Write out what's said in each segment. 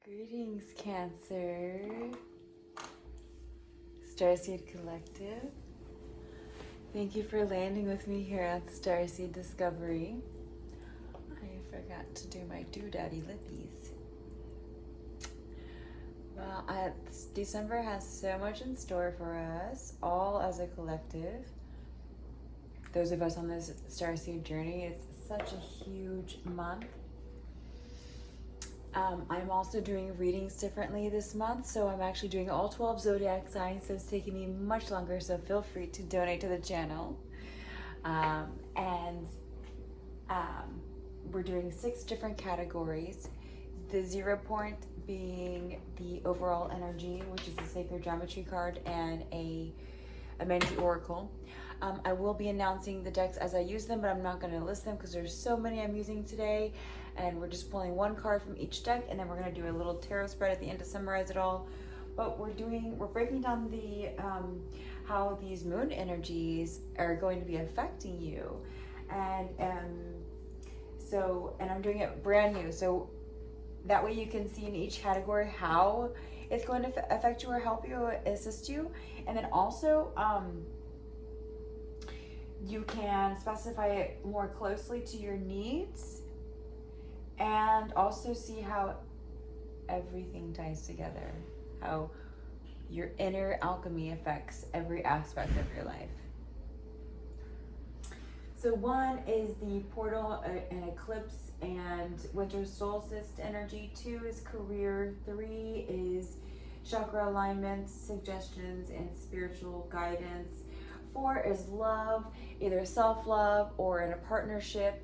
Greetings, Cancer. Starseed Collective. Thank you for landing with me here at Starseed Discovery. I forgot to do my doodaddy lippies. Well, December has so much in store for us, all as a collective. Those of us on this Starseed journey, it's such a huge month. I'm also doing readings differently this month, so I'm actually doing all 12 zodiac signs, so it's taking me much longer, so feel free to donate to the channel. We're doing 6 different categories. The 0 point being the overall energy, which is a sacred geometry card and a Menti Oracle. I will be announcing the decks as I use them, but I'm not going to list them because there's so many I'm using today, and we're just pulling one card from each deck, and then we're going to do a little tarot spread at the end to summarize it all. But we're breaking down the how these moon energies are going to be affecting you, and I'm doing it brand new, so that way you can see in each category how it's going to affect you or help you, assist you, and then also you can specify it more closely to your needs and also see how everything ties together, how your inner alchemy affects every aspect of your life. So 1 is the portal and eclipse and winter solstice energy. 2 is career. 3 is chakra alignments, suggestions, and spiritual guidance. 4 is love, either self-love or in a partnership.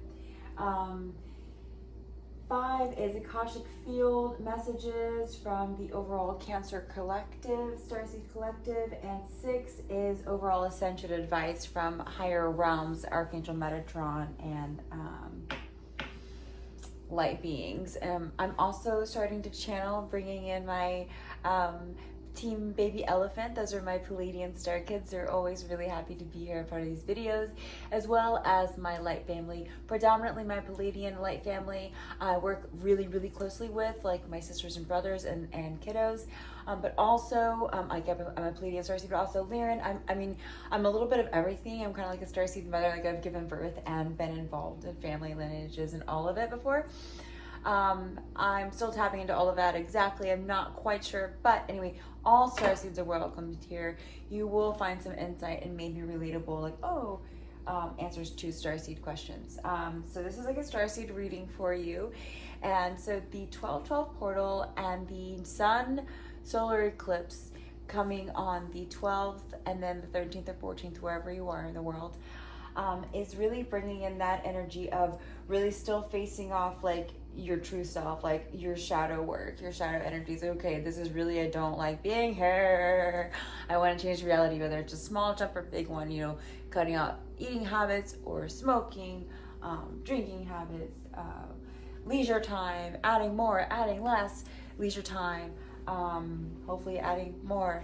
5 is Akashic field messages from the overall Cancer Collective, Starseed Collective. And 6 is overall Ascension Advice from higher realms, Archangel Metatron and light beings. I'm also starting to channel, bringing in my Team Baby Elephant. Those are my Pleiadian star kids. They're always really happy to be here a part of these videos, as well as my light family, predominantly my Pleiadian light family. I work really, really closely with, like, my sisters and brothers and kiddos, but also I'm a Pleiadian starseed, but also Lyran. I'm a little bit of everything. I'm kind of like a starseed mother. Like, I've given birth and been involved in family lineages and all of it before. I'm still tapping into all of that exactly. I'm not quite sure, but anyway, all starseeds are welcome here. You will find some insight and maybe relatable, like, answers to starseed questions. So this is like a starseed reading for you. And so the 12/12 portal and the sun solar eclipse coming on the 12th and then the 13th or 14th, wherever you are in the world, is really bringing in that energy of really still facing off, like, your true self, like your shadow work, your shadow energies. Okay, this is really, I don't like being here. I want to change reality, whether it's a small jump or big one, cutting out eating habits or smoking, drinking habits, leisure time, adding more, adding less leisure time, hopefully adding more,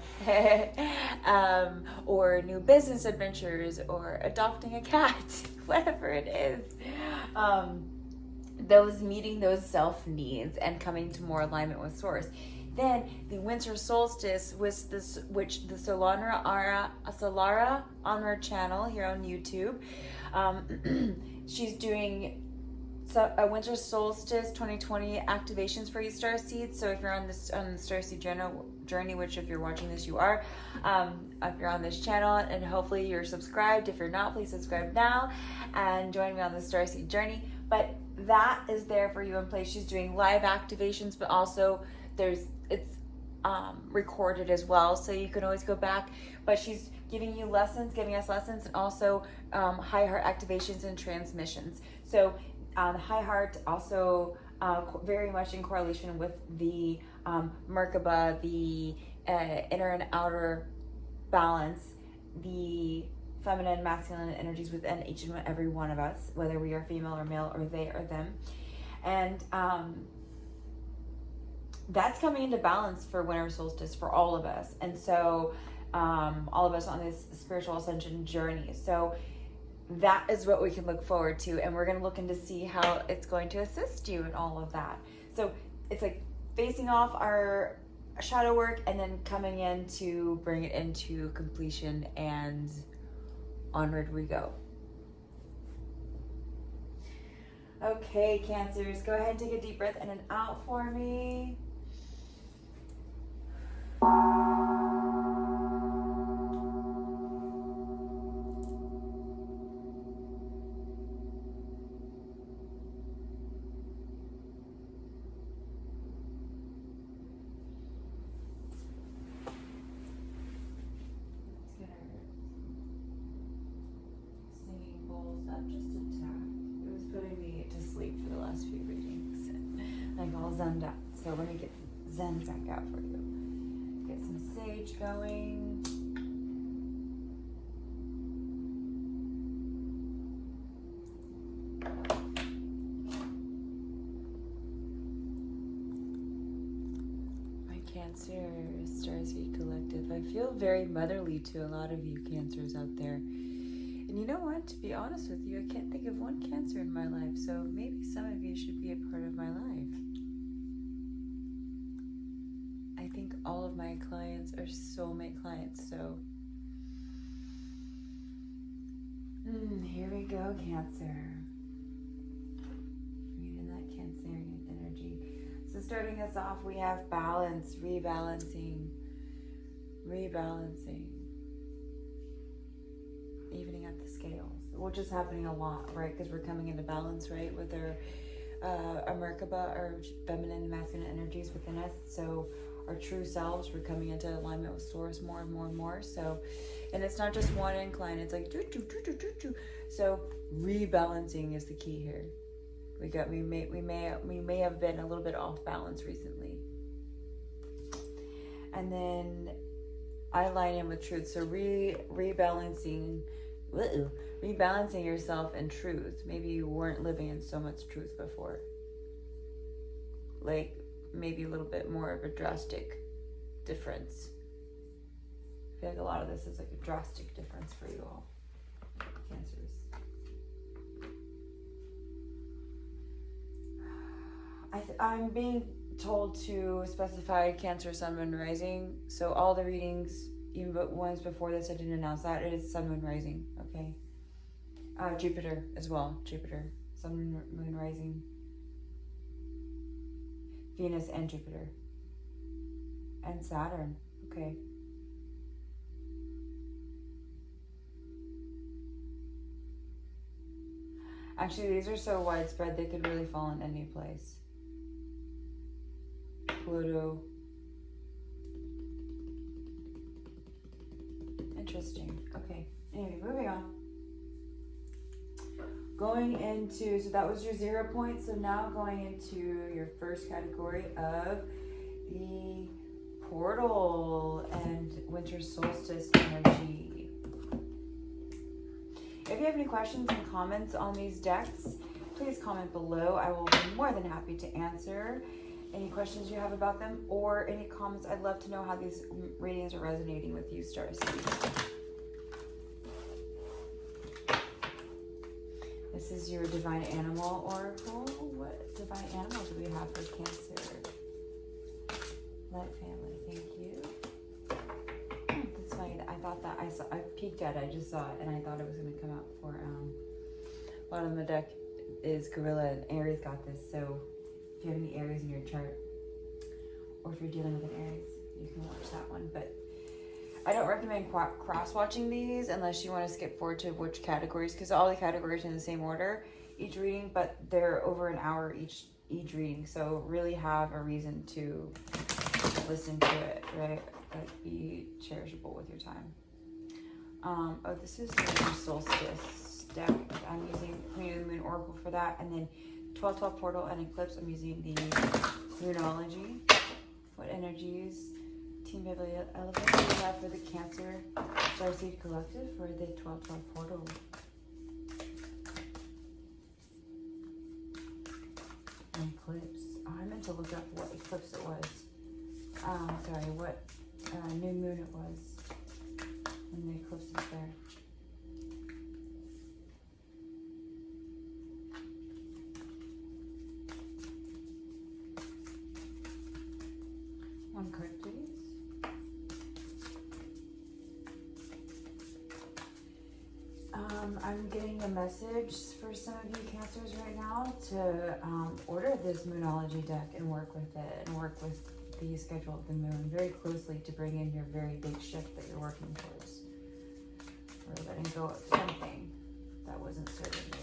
or new business adventures, or adopting a cat, whatever it is. Those meeting those self needs and coming to more alignment with source. Then the winter solstice was which the Solara on her channel here on YouTube. She's doing a winter solstice 2020 activations for you starseeds. So if you're on the starseed journey, which if you're watching this you are, if you're on this channel, and hopefully you're subscribed. If you're not, please subscribe now and join me on the starseed journey. But that is there for you in place. She's doing live activations, but also it's recorded as well, so you can always go back. But she's giving us lessons, and also high heart activations and transmissions. So high heart also very much in correlation with the Merkaba, the inner and outer balance, the feminine and masculine energies within each and every one of us, whether we are female or male, or they or them. And that's coming into balance for winter solstice for all of us. And so all of us on this spiritual ascension journey. So that is what we can look forward to, and we're going to look into see how it's going to assist you in all of that. So it's like facing off our shadow work and then coming in to bring it into completion, and onward we go. Okay, Cancers, go ahead and take a deep breath in and out for me. Zened out. So let me get Zen back out for you. Get some sage going. My Cancer Starseed Collective. I feel very motherly to a lot of you Cancers out there. And you know what? To be honest with you, I can't think of one Cancer in my life. So maybe some of you should be a part of my life. I think all of my clients are soulmate clients, so here we go, Cancer. Reading that Cancerian energy. So starting us off, we have balance, rebalancing, evening out the scales, which is happening a lot, right? Because we're coming into balance, right, with our Merkaba, our feminine and masculine energies within us. So our true selves, we're coming into alignment with Source more and more and more. So, and it's not just one incline, it's like so rebalancing is the key here. We may have been a little bit off balance recently. And then I line in with truth. So rebalancing yourself in truth. Maybe you weren't living in so much truth before. Like maybe a little bit more of a drastic difference. I feel like a lot of this is like a drastic difference for you all, Cancers. I'm being told to specify Cancer, Sun, Moon, Rising. So all the readings, even ones before this, I didn't announce that. It is Sun, Moon, Rising, okay? Jupiter as well. Jupiter, Sun, Moon, Rising. Venus and Jupiter. And Saturn, okay. Actually, these are so widespread, they could really fall in any place. Pluto. Interesting. Okay. Anyway, moving on. Going into, so that was your 0 point. So now going into your first category of the portal and winter solstice energy. If you have any questions and comments on these decks, please comment below. I will be more than happy to answer any questions you have about them or any comments. I'd love to know how these readings are resonating with you, Starseed. This is your divine animal oracle. What divine animal do we have for Cancer? Light family, thank you. That's funny. I thought that I peeked at it. I just saw it, and I thought it was going to come out for bottom of the deck is Gorilla, and Aries got this. So if you have any Aries in your chart, or if you're dealing with an Aries, you can watch that one. But I don't recommend cross-watching these unless you want to skip forward to which categories, because all the categories are in the same order each reading, but they're over an hour each reading. So really have a reason to listen to it, right? Like be cherishable with your time. Oh, this is the Winter Solstice deck. I'm using Queen of the Moon Oracle for that, and then 12/12 Portal and Eclipse. I'm using the Moonology. What energies? Team Baby Elephant do we have for the Cancer Starseed Collective for the 12/12 Portal? And Eclipse. Oh, I meant to look up what eclipse it was. Sorry, what new moon it was. And the eclipse is there. I'm getting a message for some of you Cancers right now to order this Moonology deck and work with it and work with the schedule of the moon very closely to bring in your very big shift that you're working towards. Or letting go of something that wasn't serving you.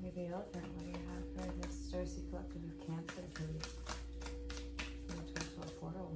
Baby Elephant, what do you have for this Starseed Collective of Cancer, please? Into a portal.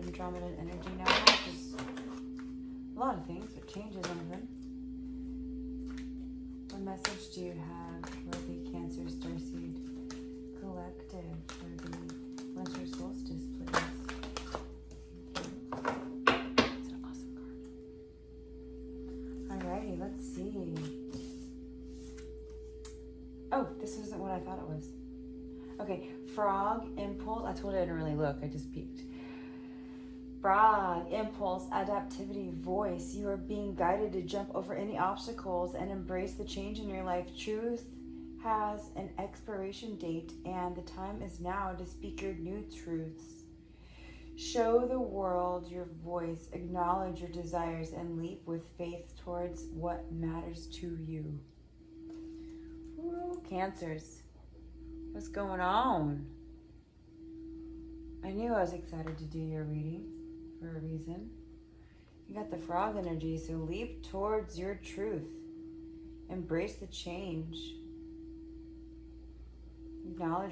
Andromedan energy now, just a lot of things, but changes anything. What message do you have for the Cancer Starseed Collective for the Winter Solstice, please? Thank you. It's an awesome card. Alrighty, let's see. Oh, this isn't what I thought it was. Okay, Frog, Impulse. I told you I didn't really look, I just peeked. Frog, impulse, adaptivity, voice. You are being guided to jump over any obstacles and embrace the change in your life. Truth has an expiration date, and the time is now to speak your new truths. Show the world your voice, acknowledge your desires, and leap with faith towards what matters to you. Ooh, Cancers. What's going on? I knew I was excited to do your reading. For a reason. You got the frog energy, so leap towards your truth. Embrace the change. Acknowledge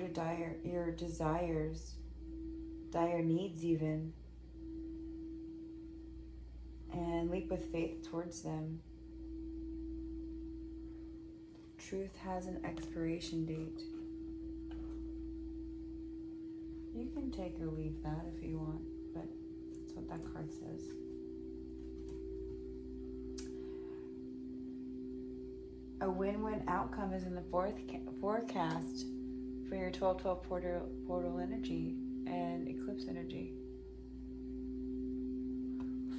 your desires, dire needs even, and leap with faith towards them. Truth has an expiration date. You can take or leave that if you want, but that's what that card says. A win-win outcome is in the forecast for your 12-12 portal energy and eclipse energy.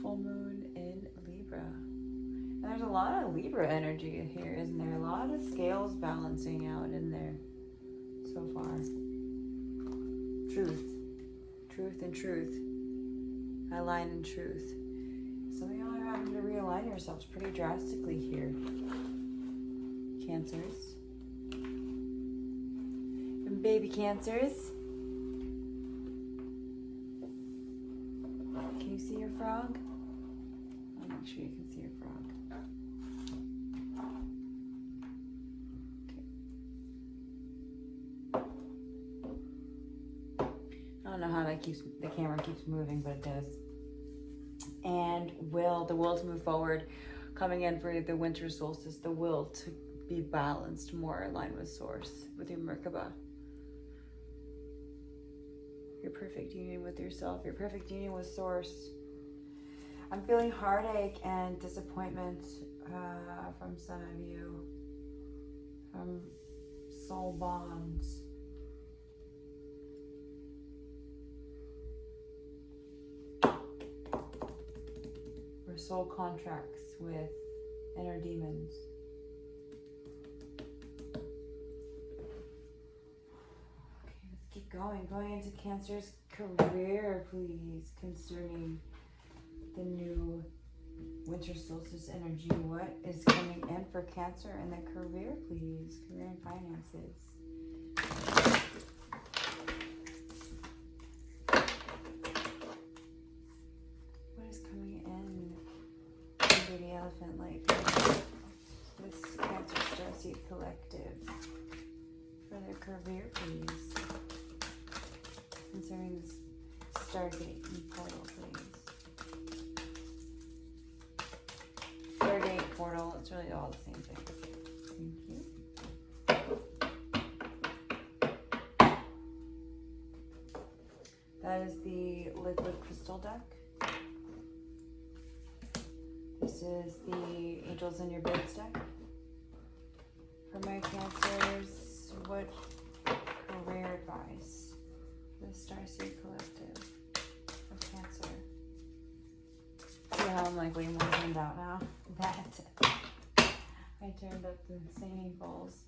Full moon in Libra. And there's a lot of Libra energy here, isn't there? A lot of scales balancing out in there so far. Truth. Truth and truth. Align in truth. Some of y'all are having to realign yourselves pretty drastically here. Cancers. And baby Cancers. Can you see your frog? I'll make sure you can see your frog. I don't know how the camera keeps moving, but it does. And the will to move forward, coming in for the winter solstice, the will to be balanced, more aligned with source, with your Merkaba. Your perfect union with yourself, your perfect union with source. I'm feeling heartache and disappointment from some of you, from soul bonds. Or soul contracts with inner demons. Okay, let's keep going. Going into Cancer's career, please, concerning the new winter solstice energy. What is coming in for Cancer in the career, please? Career and finances. The elephant light this Cancer Starseed Collective for their career, please, concerning this Stargate and portal, please. portal. It's really all the same thing. Thank you. That is the liquid crystal deck. This is the Angels in Your Beds deck. For my Cancers, what career advice? The Starseed Collective of Cancer. See how I'm like way more zoomed out now? That I turned up the singing bowls.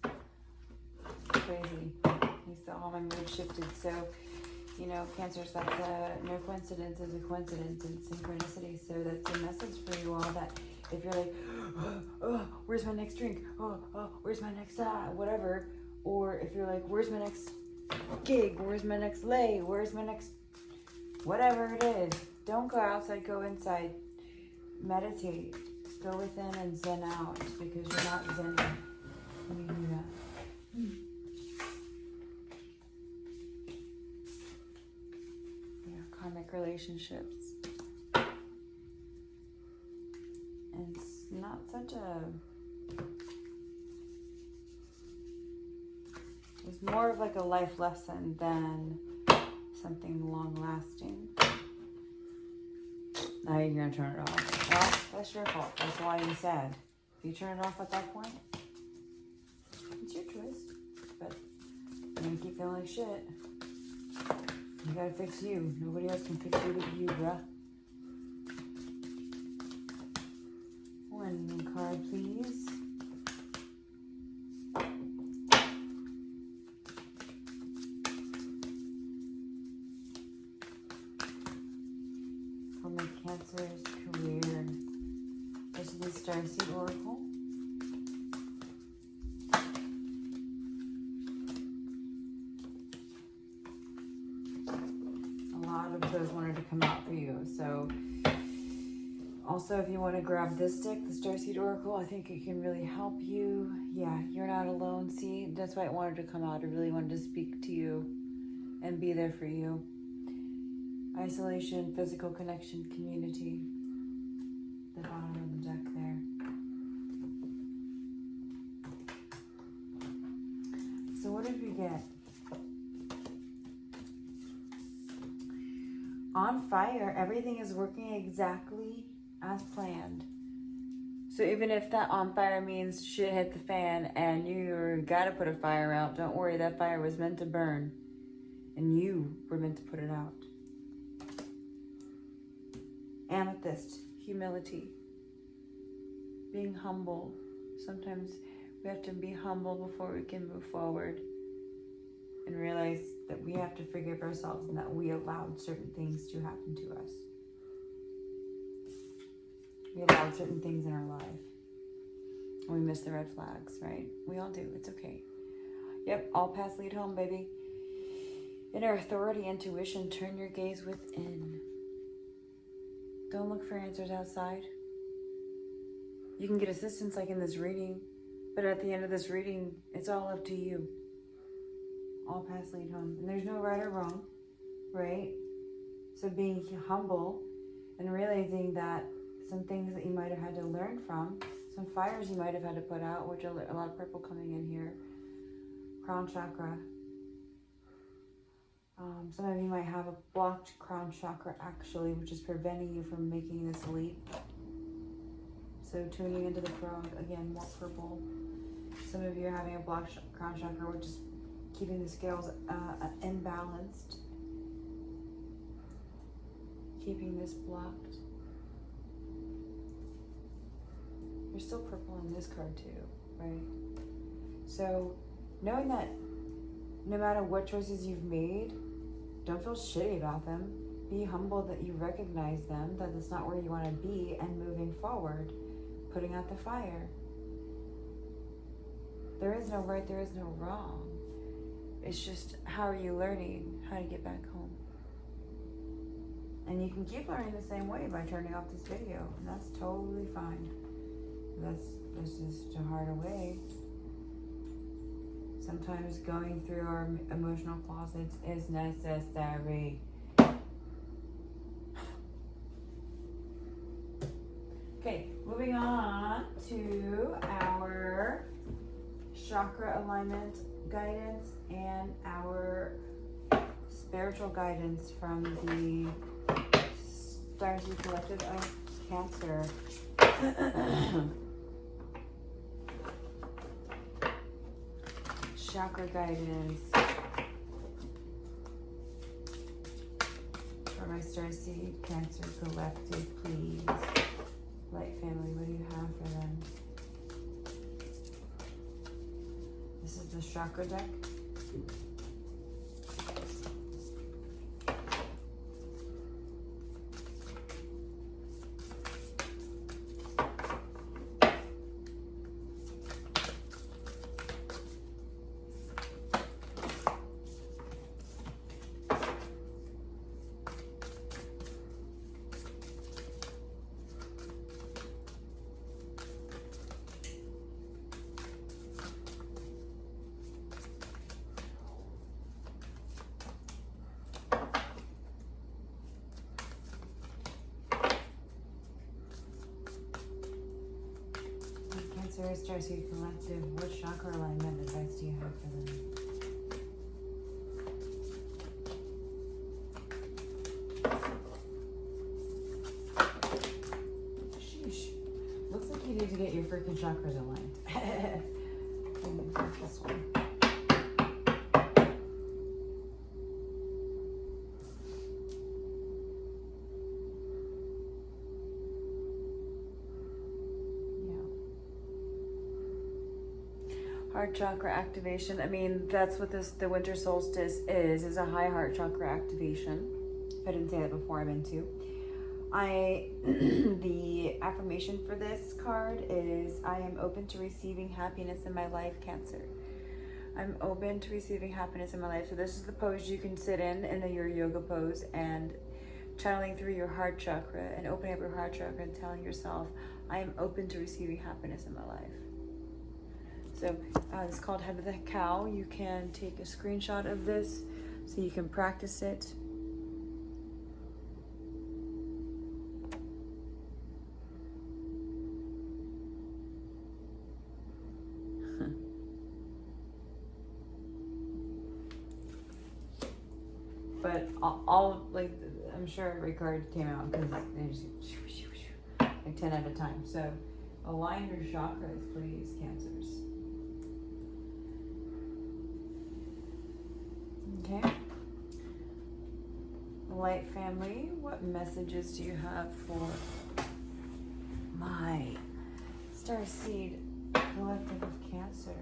Crazy. You saw how my mood shifted. So, you know, Cancers, that's no coincidence is a coincidence and synchronicity. So that's a message for you all that if you're like, oh, where's my next drink? Oh, where's my next whatever. Or if you're like, where's my next gig? Where's my next lay? Where's my next whatever it is? Don't go outside, go inside. Meditate. Go within and zen out because you're not zen when you do that. Yeah, karmic relationships. And it's not such a... It's more of like a life lesson than something long-lasting. Now you're going to turn it off. Well, that's your fault. That's why you're sad. If you turn it off at that point, it's your choice. But you're going to keep feeling like shit. You got to fix you. Nobody else can fix you but you, bruh. One card, please. For my Cancer's career. This is the Starseed Oracle. A lot of those wanted to come out for you. So, also if you want to grab this deck, the Starseed Oracle, I think it can really help you. Yeah, you're not alone. See, that's why it wanted to come out. It really wanted to speak to you and be there for you. Isolation, physical connection, community. The bottom of the deck there. So what did we get? On fire, everything is working exactly as planned. So even if that on fire means shit hit the fan and you gotta put a fire out, don't worry, that fire was meant to burn. And you were meant to put it out. Amethyst, humility. Being humble. Sometimes we have to be humble before we can move forward. And realize that we have to forgive ourselves and that we allowed certain things to happen to us. We allowed certain things in our life. And we missed the red flags, right? We all do. It's okay. Yep, all paths lead home, baby. Inner authority, intuition, turn your gaze within. Don't look for answers outside. You can get assistance like in this reading, but at the end of this reading, it's all up to you. All paths lead home. And there's no right or wrong, right? So being humble and realizing that some things that you might have had to learn from, some fires you might have had to put out, which are a lot of purple coming in here. Crown chakra. Some of you might have a blocked crown chakra actually, which is preventing you from making this leap. So tuning into the crown, again, more purple. Some of you are having a blocked crown chakra, which is keeping the scales imbalanced. Keeping this blocked. There's still purple in this card too, right? So knowing that no matter what choices you've made, don't feel shitty about them. Be humble that you recognize them, that it's not where you want to be, and moving forward, putting out the fire. There is no right, there is no wrong. It's just, how are you learning how to get back home? And you can keep learning the same way by turning off this video, and that's totally fine. This is a harder way. Sometimes going through our emotional closets is necessary. Okay, moving on to to our chakra alignment guidance and our spiritual guidance from the Starseed Collective of Cancer. Chakra guidance for my Starseed Cancer Collective, please. Light family, what do you have for them? This is the Chakra deck. Starseed Collective, what chakra alignment advice do you have for them? Sheesh. Looks like you need to get your freaking chakras aligned. This one. Heart chakra activation. I mean, that's what the winter solstice is a high heart chakra activation. If I didn't say that before, I meant to. The affirmation for this card is, I am open to receiving happiness in my life, Cancer. I'm open to receiving happiness in my life. So this is the pose you can sit in your yoga pose, and channeling through your heart chakra and opening up your heart chakra and telling yourself, I am open to receiving happiness in my life. So it's called Head of the Cow. You can take a screenshot of this so you can practice it. But all like, I'm sure every card came out because they just like 10 at a time. So align your chakras, please, Cancers. Okay. Light family, what messages do you have for my Starseed Collective of Cancer?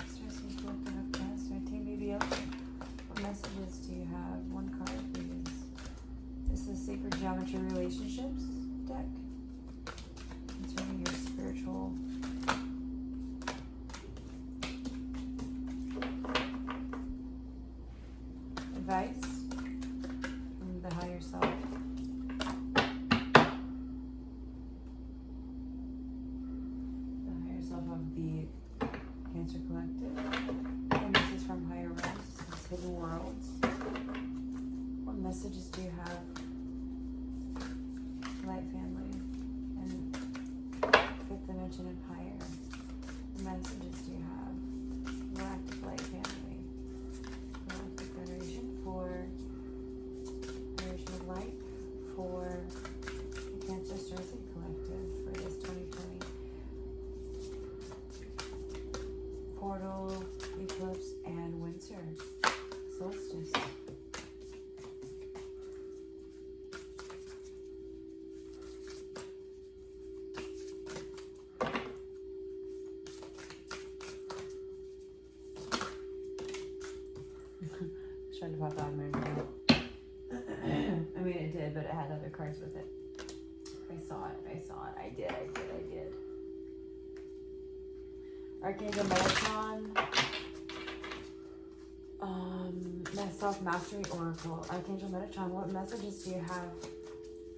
Starseed Collective of Cancer, Team BBL, what messages do you have? One card, please. This is Sacred Geometry Relationships deck. Concerning your spiritual advice from the higher self. The higher self of the Cancer Collective. And this is from higher realms. This is hidden worlds. What messages do you have, Light family, and fifth dimension and higher? What messages do you have, Galactic Light family, Galactic Federation, for Federation of Light, for the Cancer Starseed Collective for this 2020 portal, eclipse, and winter solstice? Tried to pop out of my room. I mean, it did, but it had other cards with it. I saw it. I did. Archangel Metatron. Self-Mastery Oracle. Archangel Metatron, what messages do you have?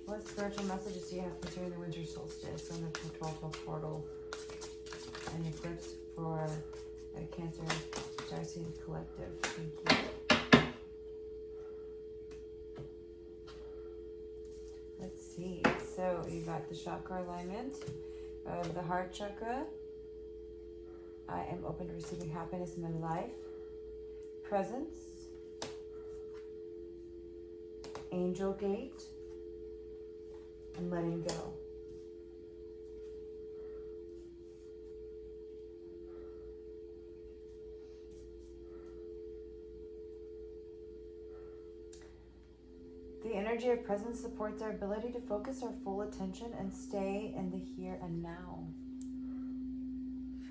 What spiritual messages do you have concerning the winter solstice and the 12th portal and eclipse for Cancer Starseed Collective. Thank you. Let's see. So you got the chakra alignment of the heart chakra. I am open to receiving happiness in my life. Presence. Angel gate. And letting go. The energy of presence supports our ability to focus our full attention and stay in the here and now.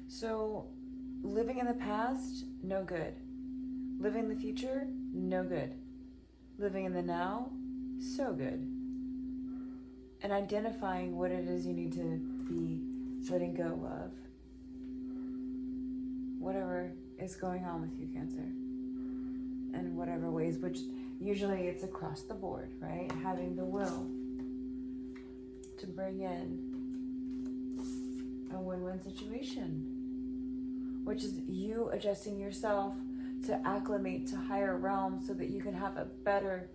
So, living in the past, no good. Living in the future, no good. Living in the now, so good. And identifying what it is you need to be letting go of. Whatever is going on with you, Cancer. In whatever ways, which usually it's across the board, right? Having the will to bring in a win-win situation, which is you adjusting yourself to acclimate to higher realms so that you can have a better,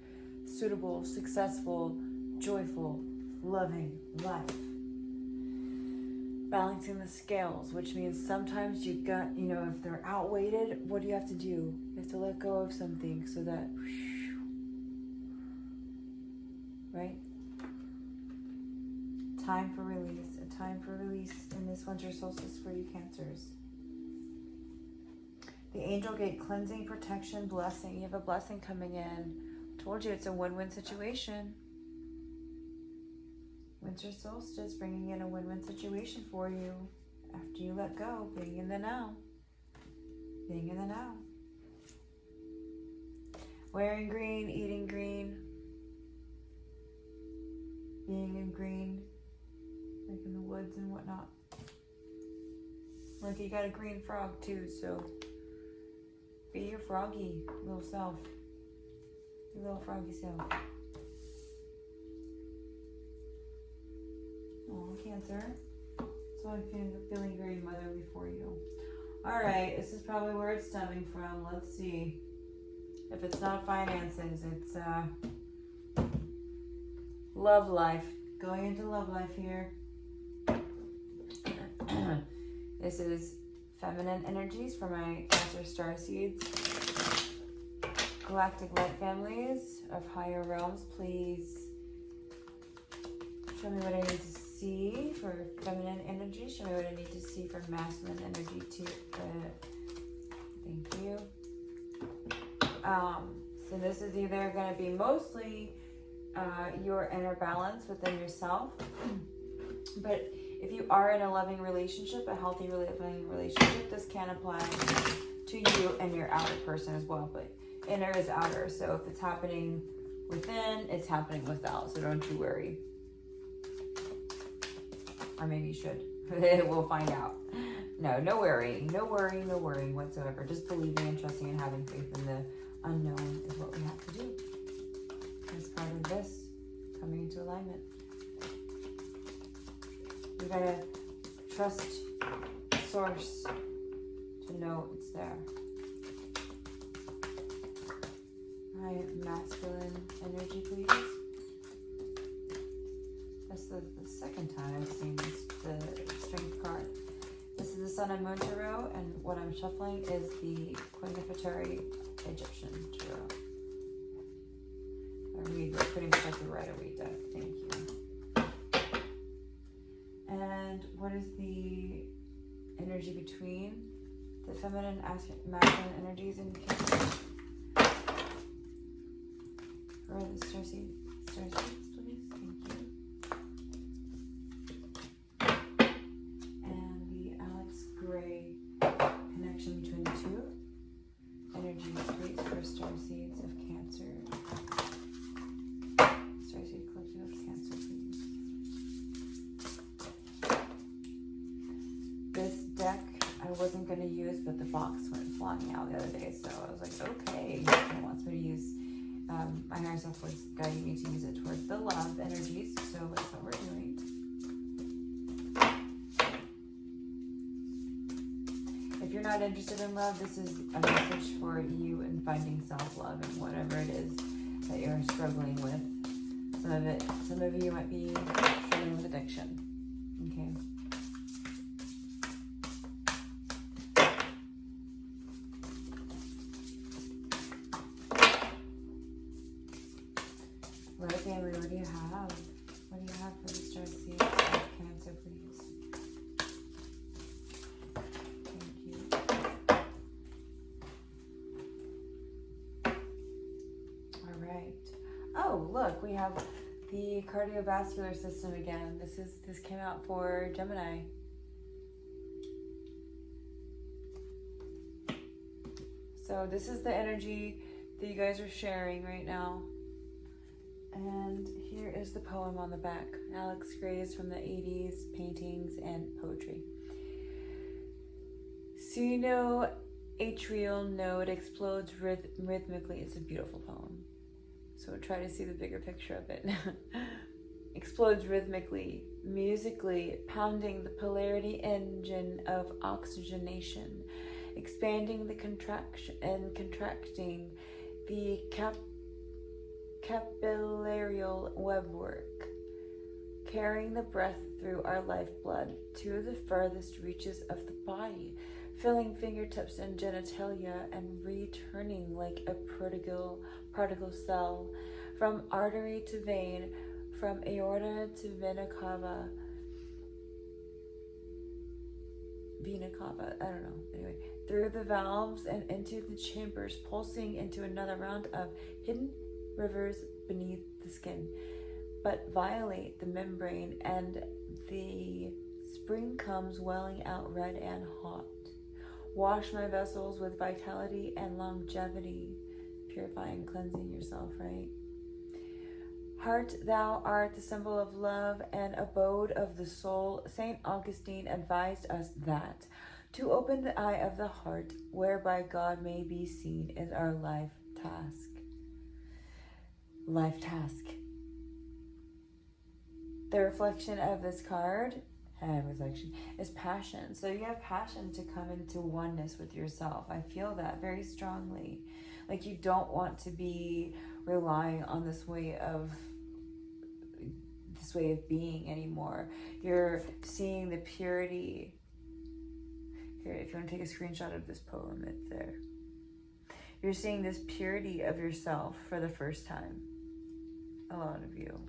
suitable, successful, joyful, loving life. Balancing the scales, which means sometimes you got, if they're outweighted, what do you have to do? You have to let go of something so that, right? Time for release, a time for release in this winter solstice for you Cancers. The angel gate, cleansing, protection, blessing. You have a blessing coming in. Told you it's a win-win situation. Winter solstice, bringing in a win-win situation for you after you let go, being in the now. Being in the now. Wearing green, eating green. Being in green, like in the woods and whatnot. Like you got a green frog too, so be your froggy little self. Your little froggy self. Oh, Cancer. So I'm feeling very motherly for you. Alright, this is probably where it's stemming from. Let's see. If it's not finances, it's love life. Going into love life here. This is feminine energies for my Cancer Starseeds. Galactic light families of higher realms, please show me what I need to see for feminine energy. Show me what I need to see for masculine energy too. Thank you. So this is either going to be mostly your inner balance within yourself. But if you are in a loving relationship, a healthy loving relationship, this can apply to you and your outer person as well. But inner is outer. So if it's happening within, it's happening without. So don't you worry. Or maybe you should. We'll find out. No worrying. No worrying whatsoever. Just believing and trusting and having faith in the unknown is what we have to do. As part of this coming into alignment. We gotta trust source to know it's there. My masculine energy, please. That's the second time I've seen the strength card. This is the Sun and Moon Tarot, and what I'm shuffling is the Queen of Fairy Egyptian Tarot. I read pretty much like the Rider-Waite deck. Thank you. And what is the energy between the feminine and masculine energies in Cancer? For the Starseeds, please. Thank you. And the Alex Gray connection between the two. Energy please for Starseeds of Cancer. Starseed Collective of Cancer, please. This deck I wasn't going to use, but the box went flying out the other day, so I was like, okay, it wants me to use, my higher self was guiding me to use it towards the love energies, so that's what we're doing. If you're not interested in love, this is a message for you in finding self-love and whatever it is that you're struggling with. Some of you might be struggling with addiction. Okay. What family, what do you have? What do you have for the Starseeds of Cancer, please? Thank you. All right. Oh, look, we have the cardiovascular system again. This came out for Gemini. So this is the energy that you guys are sharing right now. And here is the poem on the back. Alex Gray's from the 80s, paintings and poetry. Atrial node explodes rhythmically. It's a beautiful poem. So try to see the bigger picture of it. Explodes rhythmically, musically, pounding the polarity engine of oxygenation, expanding the contraction and contracting the capillary webwork, carrying the breath through our lifeblood to the furthest reaches of the body, filling fingertips and genitalia and returning like a prodigal cell, from artery to vein, from aorta to vena cava, I don't know, anyway, through the valves and into the chambers, pulsing into another round of hidden rivers beneath the skin, but violate the membrane, and the spring comes welling out red and hot. Wash my vessels with vitality and longevity, purifying, cleansing yourself, right? Heart, thou art the symbol of love and abode of the soul. St. Augustine advised us that to open the eye of the heart, whereby God may be seen, is our life task. The reflection of this card, is passion. So you have passion to come into oneness with yourself. I feel that very strongly. Like you don't want to be relying on this way of being anymore. You're seeing the purity. Here, if you want to take a screenshot of this poem, it's there. You're seeing this purity of yourself for the first time. A lot of you.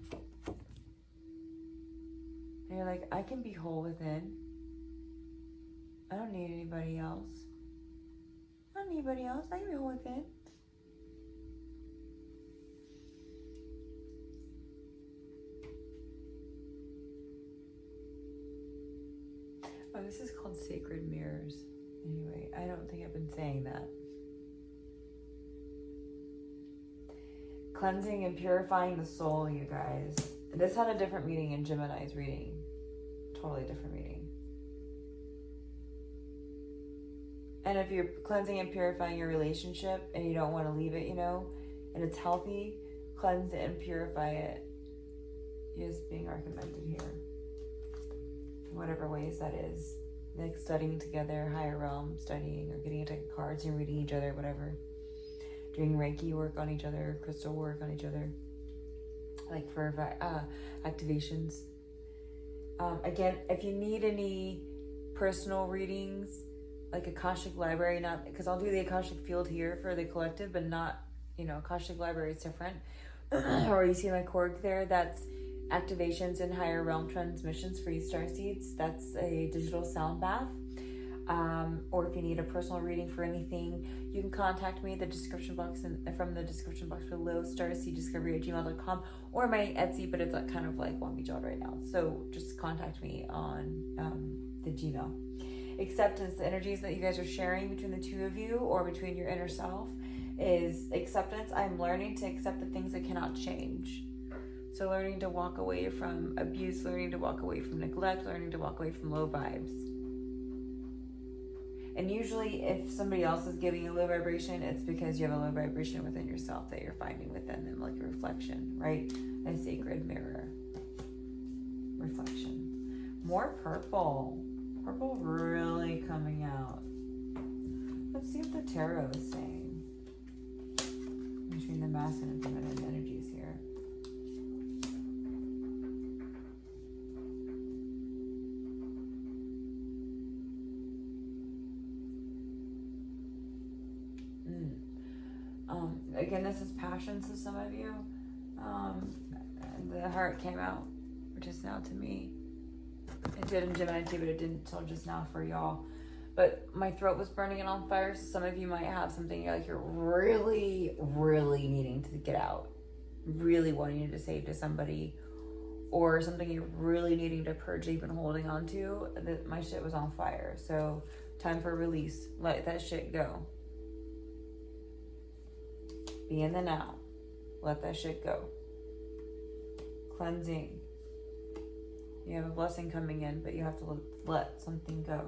And you're like, I can be whole within. I don't need anybody else. I can be whole within. Oh, this is called Sacred Mirrors. Anyway, I don't think I've been saying that. Cleansing and purifying the soul, you guys. This had a different meaning in Gemini's reading. Totally different reading. And if you're cleansing and purifying your relationship and you don't want to leave it, and it's healthy, cleanse it and purify it is being recommended here. Whatever ways that is. Like studying together, higher realm studying, or getting into cards and reading each other, whatever. Doing Reiki work on each other, crystal work on each other. Like for activations. Again, if you need any personal readings, like Akashic Library, not because I'll do the Akashic field here for the collective, but not, Akashic Library is different. Or you see my cord there, that's activations and higher realm transmissions for you Starseeds. That's a digital sound bath. Or if you need a personal reading for anything, you can contact me at the description box from the description box below, starseeddiscovery@gmail.com, or my Etsy, but it's kind of like one job right now. So just contact me on the Gmail. Acceptance, the energies that you guys are sharing between the two of you or between your inner self is acceptance. I'm learning to accept the things that cannot change. So learning to walk away from abuse, learning to walk away from neglect, learning to walk away from low vibes. And usually if somebody else is giving you low vibration, it's because you have a low vibration within yourself that you're finding within them, like a reflection, right? A sacred mirror. Reflection. More purple. Purple really coming out. Let's see what the tarot is saying between the masculine and feminine energies here. Again, this is passion to some of you. And the heart came out just now to me. It did in Gemini too, but it didn't till just now for y'all. But my throat was burning and on fire, so some of you might have something you're really, really needing to get out. Really wanting to say to somebody. Or something you're really needing to purge, you've been holding on to. That my shit was on fire. So time for release. Let that shit go. Be in the now. Let that shit go. Cleansing. You have a blessing coming in, but you have to let something go.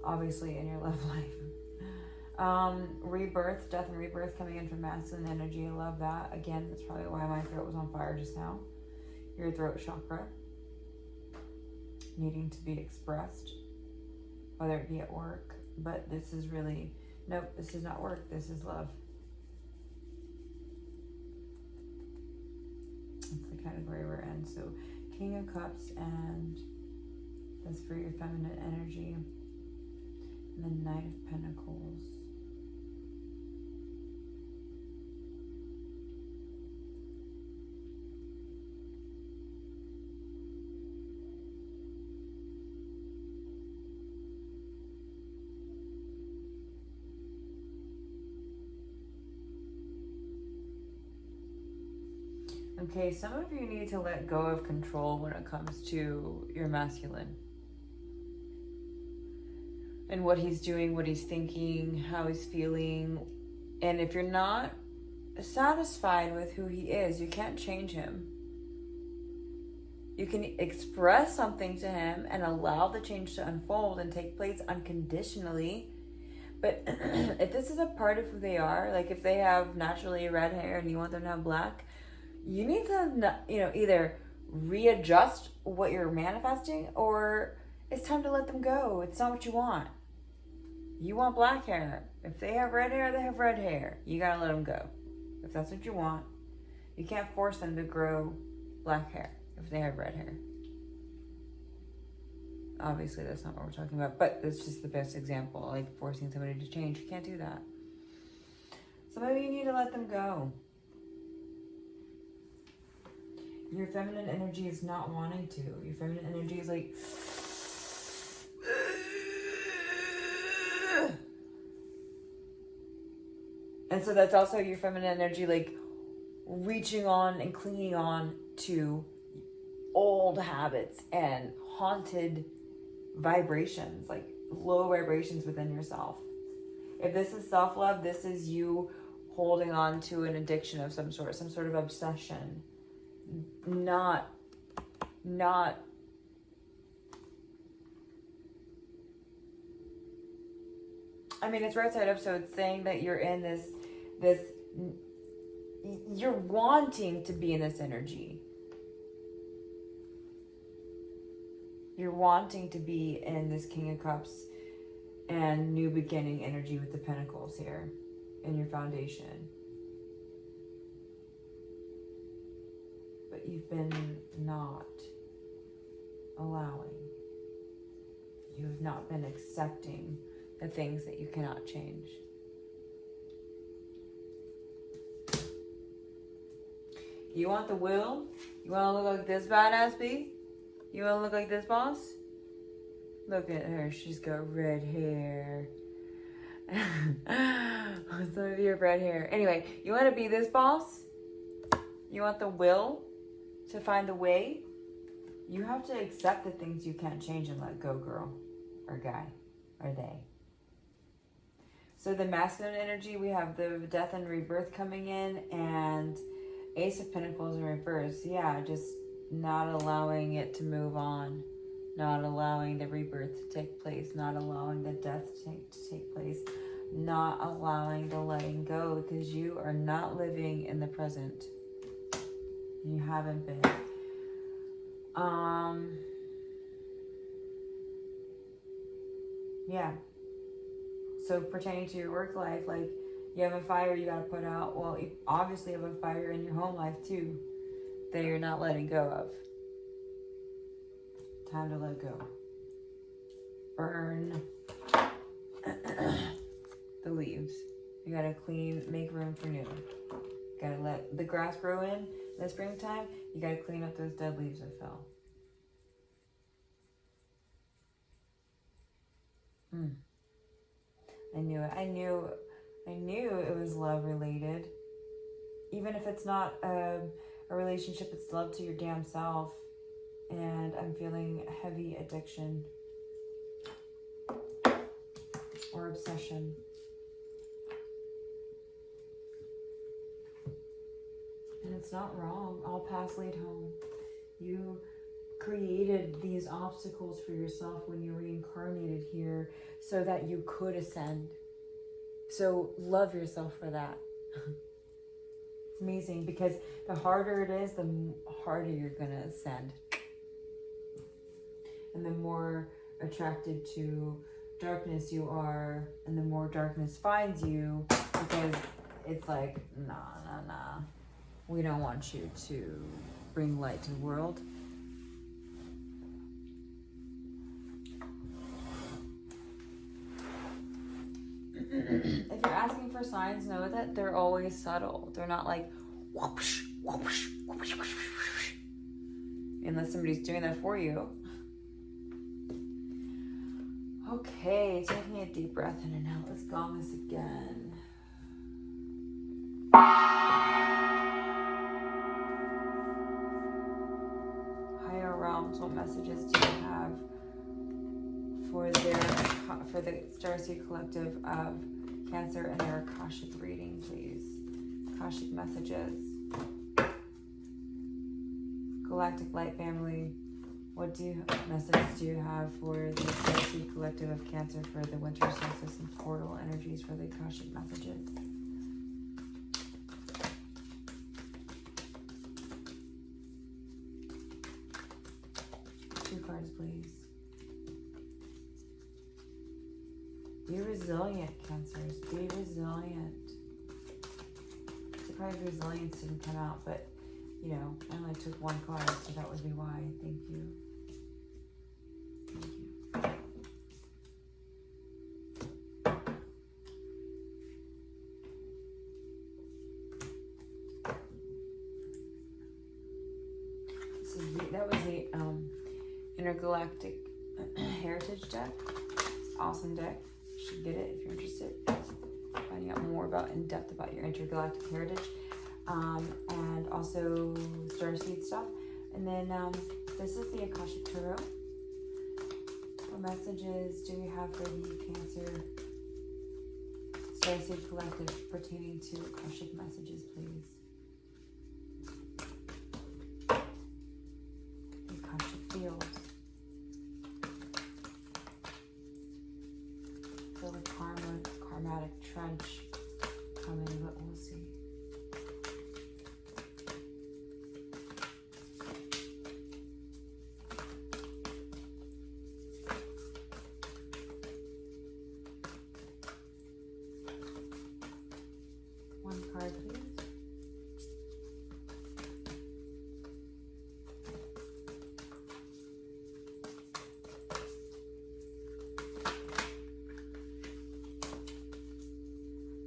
Obviously, in your love life. Rebirth, death and rebirth coming in from masculine energy. I love that. Again, that's probably why my throat was on fire just now. Your throat chakra. Needing to be expressed. Whether it be at work. But this is really... Nope, this is not work. This is love. That's the category we're in. So, King of Cups, and that's for your feminine energy. And the Knight of Pentacles. Okay, some of you need to let go of control when it comes to your masculine. And what he's doing, what he's thinking, how he's feeling. And if you're not satisfied with who he is, you can't change him. You can express something to him and allow the change to unfold and take place unconditionally. But if this is a part of who they are, like if they have naturally red hair and you want them to have black, you need to, either readjust what you're manifesting, or it's time to let them go. It's not what you want. You want black hair. If they have red hair, they have red hair. You gotta let them go. If that's what you want. You can't force them to grow black hair if they have red hair. Obviously, that's not what we're talking about, but it's just the best example. Like forcing somebody to change. You can't do that. So maybe you need to let them go. Your feminine energy is not wanting to. Your feminine energy is like... And so that's also your feminine energy, like reaching on and clinging on to old habits and haunted vibrations, like low vibrations within yourself. If this is self-love, this is you holding on to an addiction of some sort of obsession. Not I mean, it's right side up, so it's saying that you're in this you're wanting to be in this energy. You're wanting to be in this King of Cups and new beginning energy with the Pentacles here in your foundation. But you've been not allowing. You've not been accepting the things that you cannot change. You want the will? You want to look like this badass bee? You want to look like this boss? Look at her. She's got red hair. Some of you have red hair. Anyway, you want to be this boss? You want the will to find the way? You have to accept the things you can't change and let go, girl. Or guy. Or they. So the masculine energy, we have the death and rebirth coming in, and Ace of Pentacles in reverse. Yeah, just not allowing it to move on. Not allowing the rebirth to take place. Not allowing the death to take place. Not allowing the letting go, because you are not living in the present. You haven't been. Yeah. So pertaining to your work life, like you have a fire you got to put out. Well, you obviously have a fire in your home life too that you're not letting go of. Time to let go. Burn the leaves. You got to clean, make room for new. Got to let the grass grow in the springtime. You got to clean up those dead leaves that fell. I knew it. I knew it was love related. Even if it's not a relationship, it's love to your damn self. And I'm feeling heavy addiction or obsession. And it's not wrong. All paths lead home. You created these obstacles for yourself when you reincarnated here so that you could ascend. So love yourself for that. It's amazing because the harder it is, the harder you're going to ascend. And the more attracted to darkness you are, and the more darkness finds you, because it's like, nah. We don't want you to bring light to the world. If you're asking for signs, know that they're always subtle. They're not like whoosh, whoosh, whoosh, whoosh, whoosh, unless somebody's doing that for you. Okay, taking a deep breath in and out. Let's gong this again. Higher realms, what messages do you have for the Starseed Collective of Cancer and their Akashic reading, please? Akashic messages. Galactic Light Family, what messages do you have for the Starseed Collective of Cancer for the Winter Solstice and portal energies for the Akashic messages? Two cards, please. Be resilient, Cancers. Be resilient. Surprised resilience didn't come out, but you know, I only took one card, so that would be why. Thank you. Thank you. That was the Intergalactic Heritage deck. It's an awesome deck. You should get it if you're interested. Finding out more in depth about your intergalactic heritage. And also Starseed stuff. And then this is the Akashic Tarot. What messages do we have for the Cancer Starseed Collective pertaining to Akashic messages, please? The Akashic field. Feel the karmatic trench coming, but we'll see. One card, please.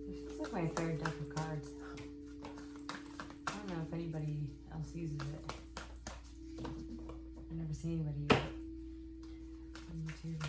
This is like my third deck of cards. I don't know if anybody else uses it. I've never seen anybody use it on YouTube.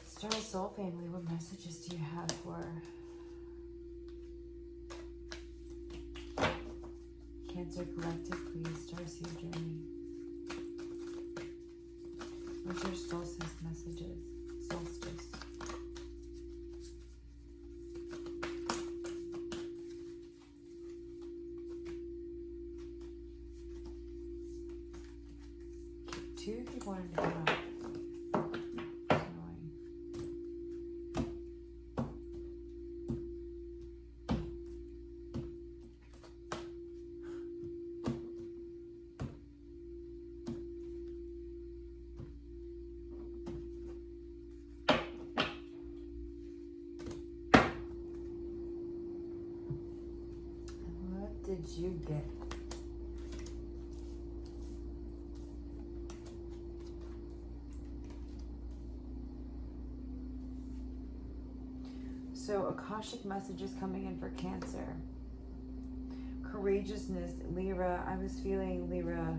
Star Soul Family, what messages do you have for Cancer Collective, please? Starseed Journey. Winter Solstice messages. Solstice. Two keep wanting to come out. It's annoying. What did you get? So, Akashic messages coming in for Cancer. Courageousness, Libra. I was feeling Libra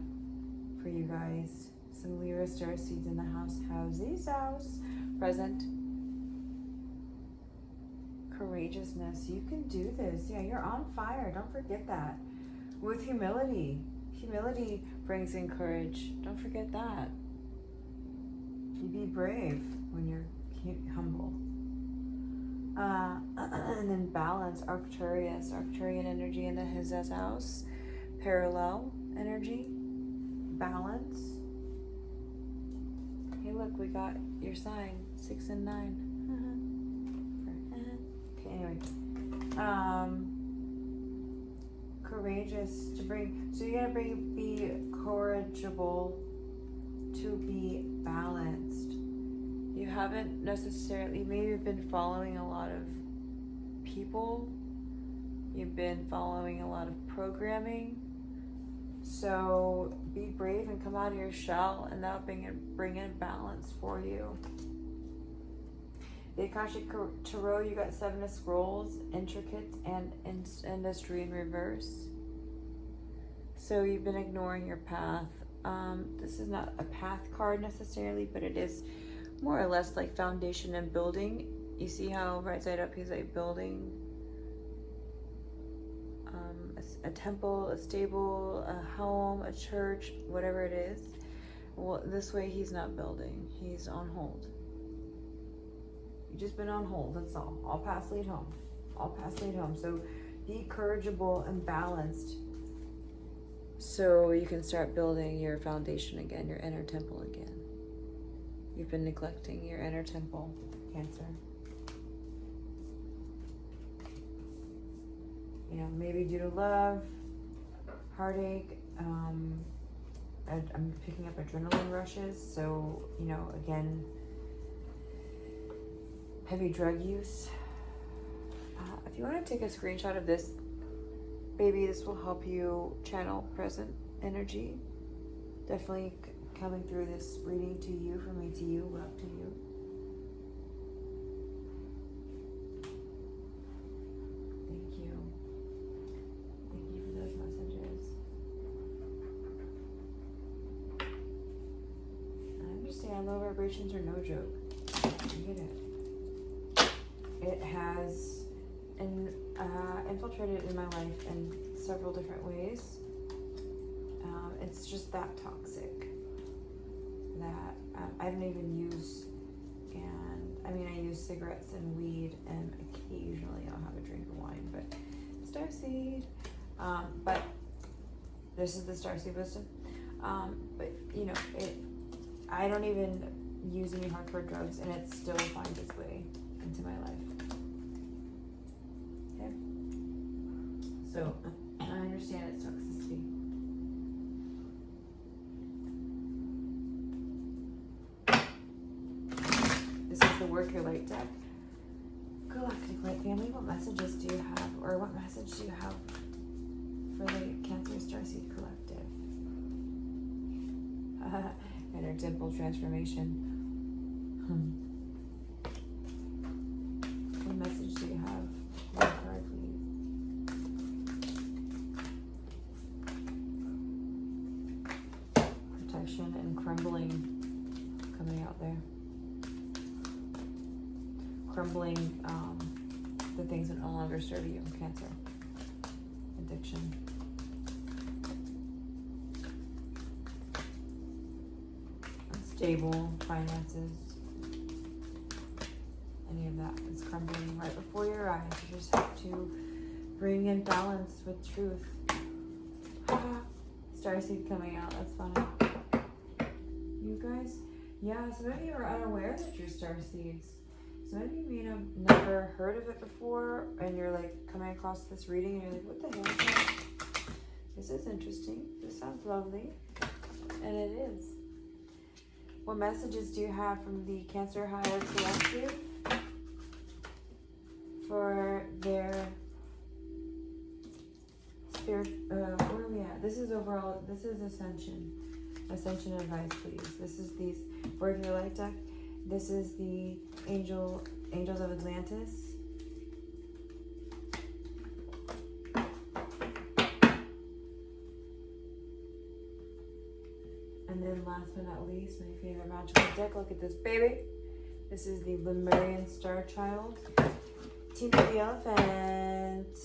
for you guys. Some Libra starseeds in the house. Houses house. Present. Courageousness. You can do this. Yeah, you're on fire. Don't forget that. With humility. Humility brings in courage. Don't forget that. You be brave when you're humble. And then balance, Arcturus, Arcturian energy in the his house, parallel energy, balance. Hey, look, we got your sign, 6 and 9. Okay, anyway, courageous to bring. So you gotta be courageable to be balanced. You haven't necessarily, maybe you've been following a lot of people. You've been following a lot of programming. So be brave and come out of your shell, and that'll bring in balance for you. The Akashic Tarot, you got 7 of Scrolls, intricate and industry in reverse. So you've been ignoring your path. This is not a path card necessarily, but it is more or less like foundation and building. You see how right side up he's like building a temple, a stable, a home, a church, whatever it is. Well, this way he's not building. He's on hold. You've just been on hold, that's all. All paths lead home. All paths lead home. So be courageable and balanced so you can start building your foundation again, your inner temple again. You've been neglecting your inner temple, Cancer. You know, maybe due to love, heartache, I'm picking up adrenaline rushes. So, you know, again, heavy drug use. If you want to take a screenshot of this, baby, this will help you channel present energy. Definitely coming through this reading to you, from me to you, love to you. Thank you. Thank you for those messages. I understand low vibrations are no joke. I get it. It has infiltrated in my life in several different ways. It's just that toxic that I don't even use. And I mean, I use cigarettes and weed, and occasionally I'll have a drink of wine, but Starseed. But this is the Starseed wisdom. But you know, I don't even use any hardcore drugs, and it still finds its way into my life. Okay? So I understand its toxicity. This is the Work Your Light deck. Galactic Light Family, what messages do you have, or what message do you have for the Cancer Starseed Collective? Inner temple transformation. What message do you have? One card, please. Protection and crumbling coming out there. Crumbling the things that no longer serve you. Cancer. Addiction. stable finances. Any of that is crumbling right before your eyes. You just have to bring in balance with truth. Starseed coming out, that's funny. You guys, yeah, some of you are unaware that you're starseeds. Some of you may have never heard of it before, and you're like coming across this reading and you're like, what the hell is that? This is interesting. This sounds lovely. And it is. What messages do you have from the Cancer Higher Collective for their spirit? Where are we at? This is overall, this is Ascension. Ascension Advice, please. This is the Word of Your Life deck. This is the Angels of Atlantis. And then last but not least, my favorite magical deck. Look at this baby. This is the Lemurian Star Child. Team Baby Elephant.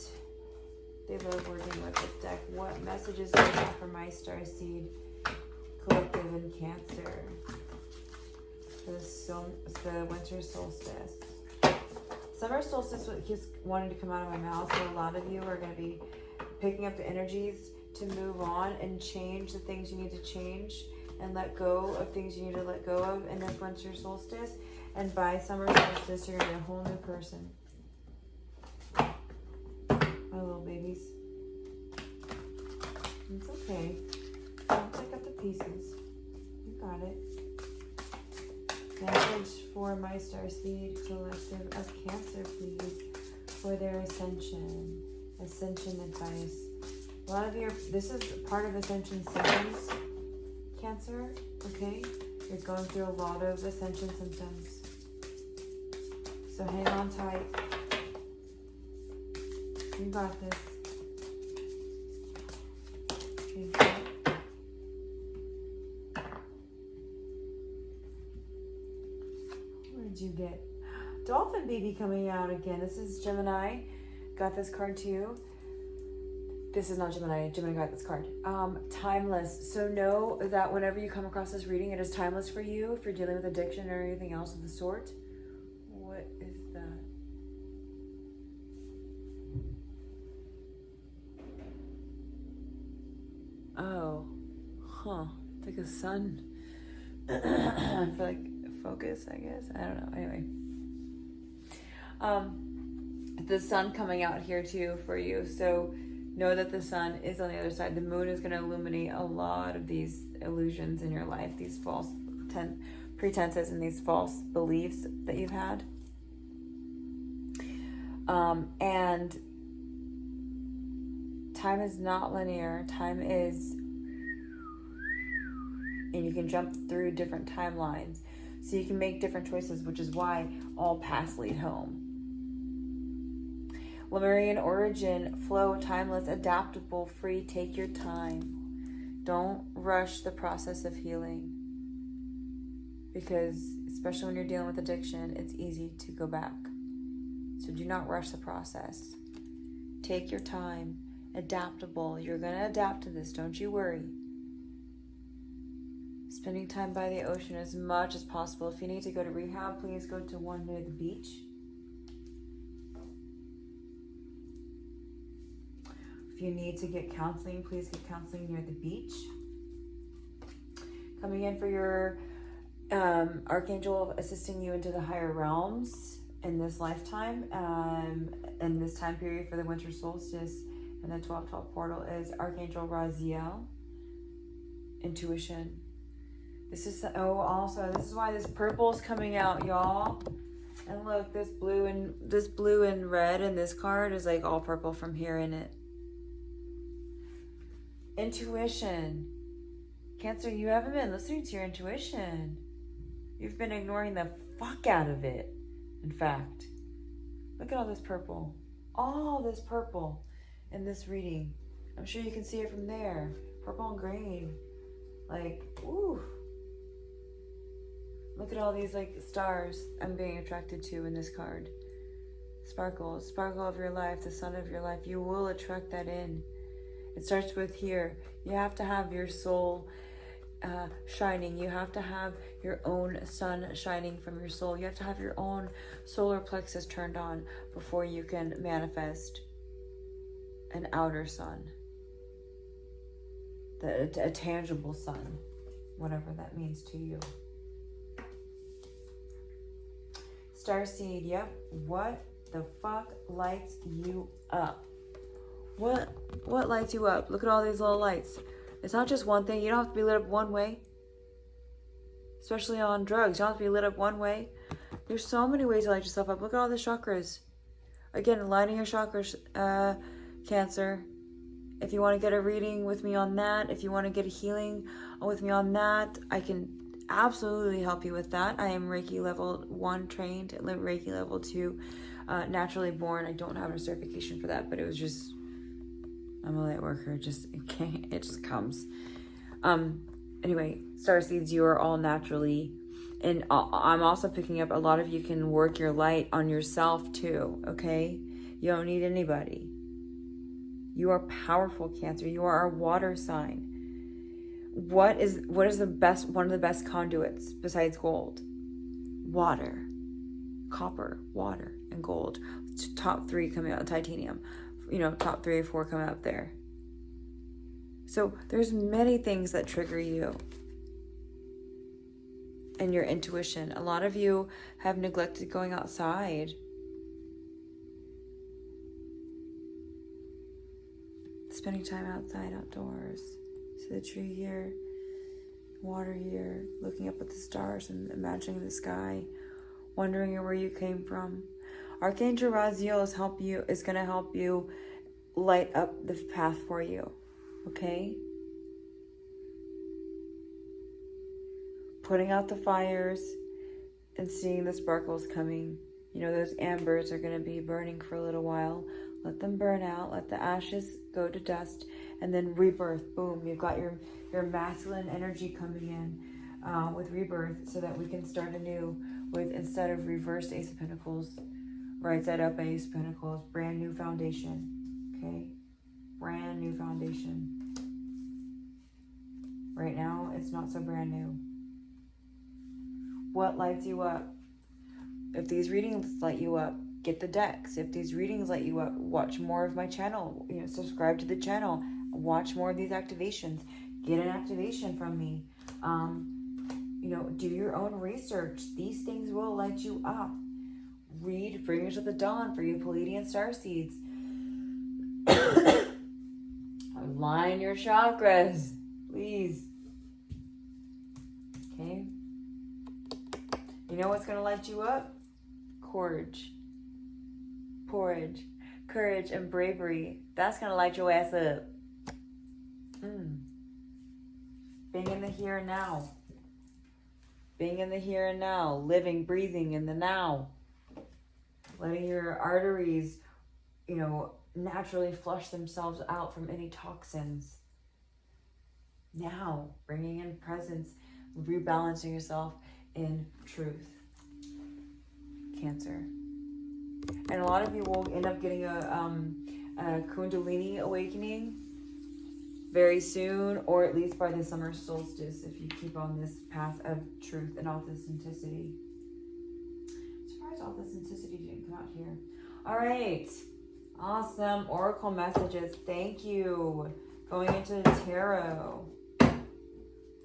They love working with this deck. What messages do I have for my Starseed Collective in Cancer? For the Winter Solstice. Summer Solstice just wanted to come out of my mouth, so a lot of you are going to be picking up the energies to move on and change the things you need to change and let go of things you need to let go of in this Winter Solstice. And by Summer Solstice, you're going to be a whole new person. My little babies. It's okay. Don't pick up the pieces. You got it. Message for my Starseed Collective of Cancer, please, for their Ascension Advice. A lot of you, this is part of Ascension symptoms, Cancer, okay? You're going through a lot of Ascension symptoms. So hang on tight. You got this. Okay. What did you get? Dolphin baby coming out again. This is Gemini. Got this card too. This is not Gemini. Gemini got this card. Timeless. So know that whenever you come across this reading, it is timeless for you if you're dealing with addiction or anything else of the sort. What is that? Oh. Huh. It's like a sun. I feel like focus, I guess. I don't know. Anyway. The sun coming out here too for you. So know that the sun is on the other side. The moon is going to illuminate a lot of these illusions in your life, these false pretenses and these false beliefs that you've had. And time is not linear. Time is, and you can jump through different timelines. So you can make different choices, which is why all paths lead home. Lemurian origin, flow, timeless, adaptable, free. Take your time. Don't rush the process of healing. Because, especially when you're dealing with addiction, it's easy to go back. So do not rush the process. Take your time. Adaptable. You're going to adapt to this. Don't you worry. Spending time by the ocean as much as possible. If you need to go to rehab, please go to one near the beach. If you need to get counseling, please get counseling near the beach. Coming in for your archangel assisting you into the higher realms in this lifetime, in this time period for the winter solstice and the 12/12 portal is Archangel Raziel. Intuition. This is also this is why this purple is coming out, y'all. And look, this blue and red in this card is like all purple from here in it. Intuition. Cancer, you haven't been listening to your intuition. You've been ignoring the fuck out of it. In fact, look at all this purple. All this purple in this reading. I'm sure you can see it from there. Purple and green. Like, ooh. Look at all these like stars I'm being attracted to in this card. Sparkle of your life, the sun of your life. You will attract that in. It starts with here. You have to have your soul shining. You have to have your own sun shining from your soul. You have to have your own solar plexus turned on before you can manifest an outer sun. A tangible sun, whatever that means to you. Starseed, yep. What the fuck lights you up? What lights you up? Look at all these little lights. It's not just one thing. You don't have to be lit up one way. Especially on drugs. You don't have to be lit up one way. There's so many ways to light yourself up. Look at all the chakras. Again, aligning your chakras, Cancer. If you want to get a reading with me on that, if you want to get a healing with me on that, I can absolutely help you with that. I am Reiki level 1 trained, Reiki level 2 naturally born. I don't have a certification for that, but it was just, I'm a light worker. It just comes. Anyway, Starseeds, you are all naturally, and I'm also picking up a lot of you can work your light on yourself too, okay? You don't need anybody. You are powerful, Cancer. You are a water sign. What is the best, one of the best conduits besides gold? Water. Copper, water, and gold. Top 3 coming out, titanium. Top 3 or 4 coming up there. So there's many things that trigger you and your intuition. A lot of you have neglected going outside. Spending time outside, outdoors. See the tree here, water here, looking up at the stars and imagining the sky, wondering where you came from. Archangel Raziel is going to help you light up the path for you, okay? Putting out the fires and seeing the sparkles coming. Those ambers are going to be burning for a little while. Let them burn out. Let the ashes go to dust. And then rebirth. Boom. You've got your masculine energy coming in with rebirth so that we can start anew with, instead of reversed Ace of Pentacles, right side up Ace of Pentacles. Brand new foundation. Okay? Brand new foundation. Right now, it's not so brand new. What lights you up? If these readings light you up, get the decks. If these readings light you up, watch more of my channel. Subscribe to the channel. Watch more of these activations. Get an activation from me. Do your own research. These things will light you up. Read Bringers of the Dawn for you Pleiadian Starseeds. Align your chakras, please. Okay? You know what's going to light you up? Courage, and bravery. That's going to light your ass up. Being in the here and now. Being in the here and now. Living, breathing in the now. Letting your arteries, naturally flush themselves out from any toxins. Now, bringing in presence, rebalancing yourself in truth. Cancer. And a lot of you will end up getting a Kundalini awakening very soon, or at least by the summer solstice, if you keep on this path of truth and authenticity. I'm surprised authenticity didn't come out here. All right. Awesome. Oracle messages. Thank you. Going into the tarot.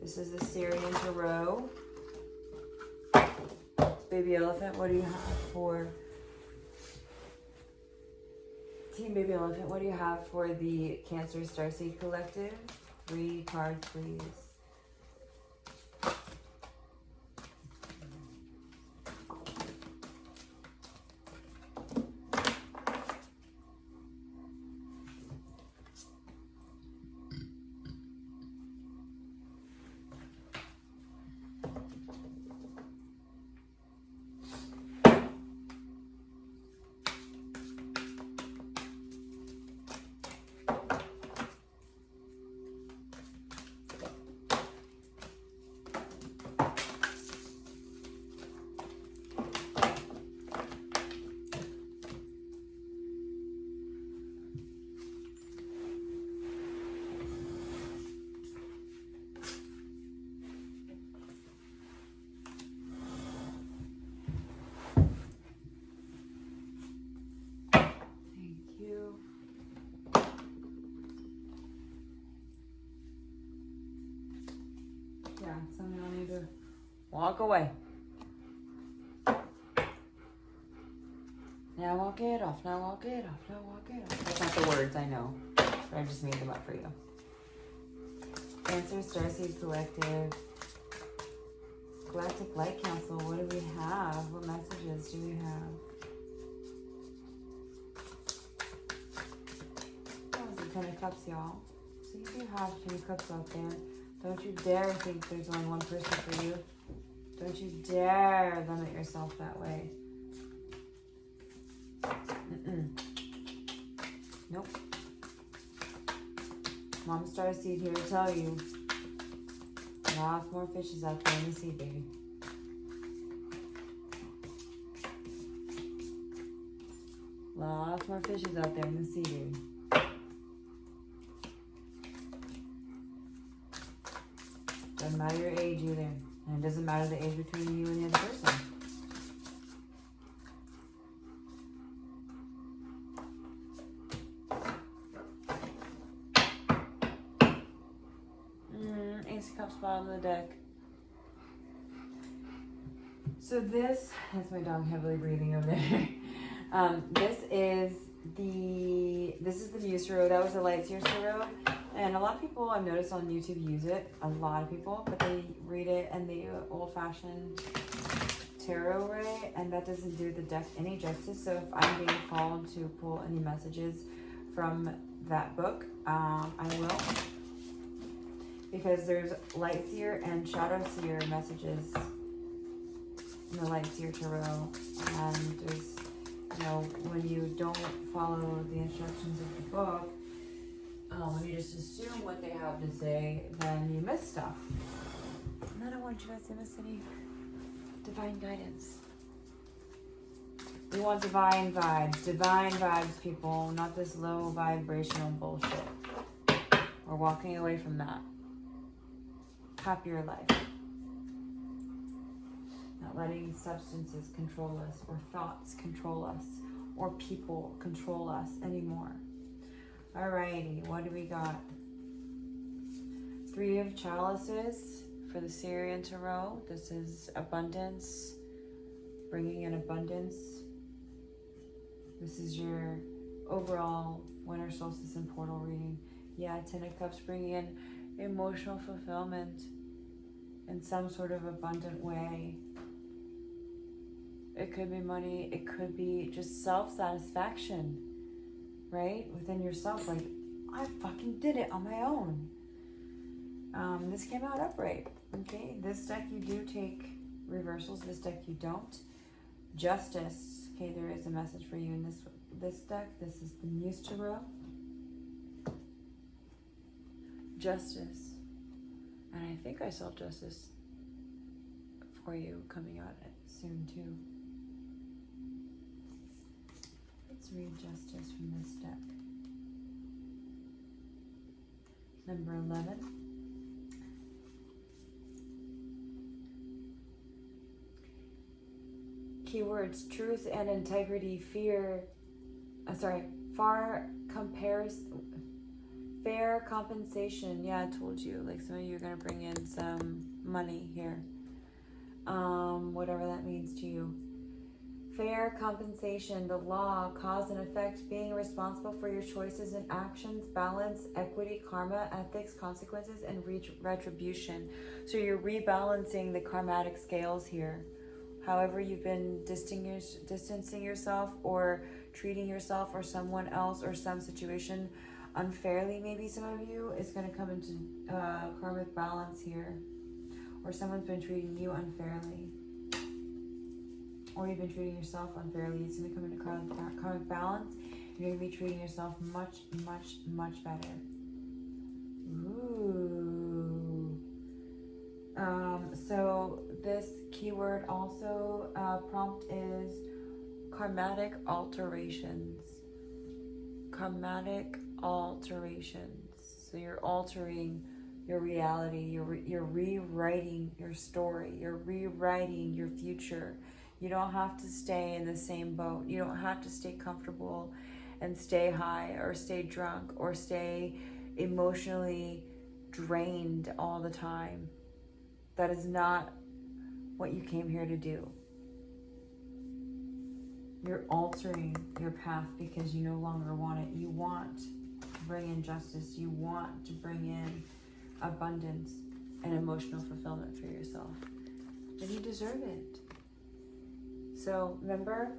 This is the Syrian Tarot. Baby Elephant, what do you have for Team Baby Elephant? What do you have for the Cancer Starseed Collective? 3 cards, please. Walk away. Now walk it off. Now walk it off. Now walk it off. That's not the words, I know. But I just made them up for you. Cancer, Starseed Collective. Galactic Light Council. What do we have? What messages do we have? Oh, it's the 10 of Cups, y'all. So you do have 10 of Cups out there. Don't you dare think there's only one person for you. Don't you dare limit yourself that way. Nope. Mama Starseed here to tell you. Lots more fishes out there in the sea, baby. Lots more fishes out there in the sea, baby. Doesn't matter your age either. And it doesn't matter the age between you and the other person. Ace of Cups, bottom of the deck. So that's my dog heavily breathing over there. This is the Muse Tarot. That was the Light Seers Tarot. And a lot of people I've noticed on YouTube use it. A lot of people, but they read it in the old-fashioned tarot way, and that doesn't do the deck any justice. So if I'm being called to pull any messages from that book, I will. Because there's Light Seer and Shadow Seer messages in the Light Seer Tarot. And there's, when you don't follow the instructions of the book, when you just assume what they have to say, then you miss stuff. And I don't want you guys to miss any divine guidance. We want divine vibes, people, not this low vibrational bullshit. We're walking away from that. Happier life. Not letting substances control us, or thoughts control us, or people control us anymore. Alrighty, what do we got? 3 of Chalices for the Syrian Tarot. This is abundance, bringing in abundance. This is your overall Winter Solstice and Portal reading. Yeah, 10 of Cups, bringing in emotional fulfillment in some sort of abundant way. It could be money, it could be just self-satisfaction, right? Within yourself, like, I fucking did it on my own. This came out upright, okay? This deck you do take reversals, this deck you don't. Justice, okay, there is a message for you in this deck. This is the Muse Tarot. Justice. And I think I saw justice for you coming out soon too. Let's read justice from this deck. Number 11. Keywords: truth and integrity, fair compensation. Yeah, I told you, like, some of you are going to bring in some money here. Whatever that means to you. Fair compensation, the law, cause and effect, being responsible for your choices and actions, balance, equity, karma, ethics, consequences, and retribution. So you're rebalancing the karmatic scales here. However you've been distancing yourself or treating yourself or someone else or some situation unfairly, maybe some of you, is going to come into karmic balance here. Or someone's been treating you unfairly. Or you've been treating yourself unfairly. It's going to come into karmic balance. You're going to be treating yourself much, much, much better. Ooh. So this keyword also prompt is karmatic alterations. Karmatic alterations. So you're altering your reality. You're rewriting your story. You're rewriting your future. You don't have to stay in the same boat. You don't have to stay comfortable and stay high or stay drunk or stay emotionally drained all the time. That is not what you came here to do. You're altering your path because you no longer want it. You want to bring in justice. You want to bring in abundance and emotional fulfillment for yourself. And you deserve it. So remember,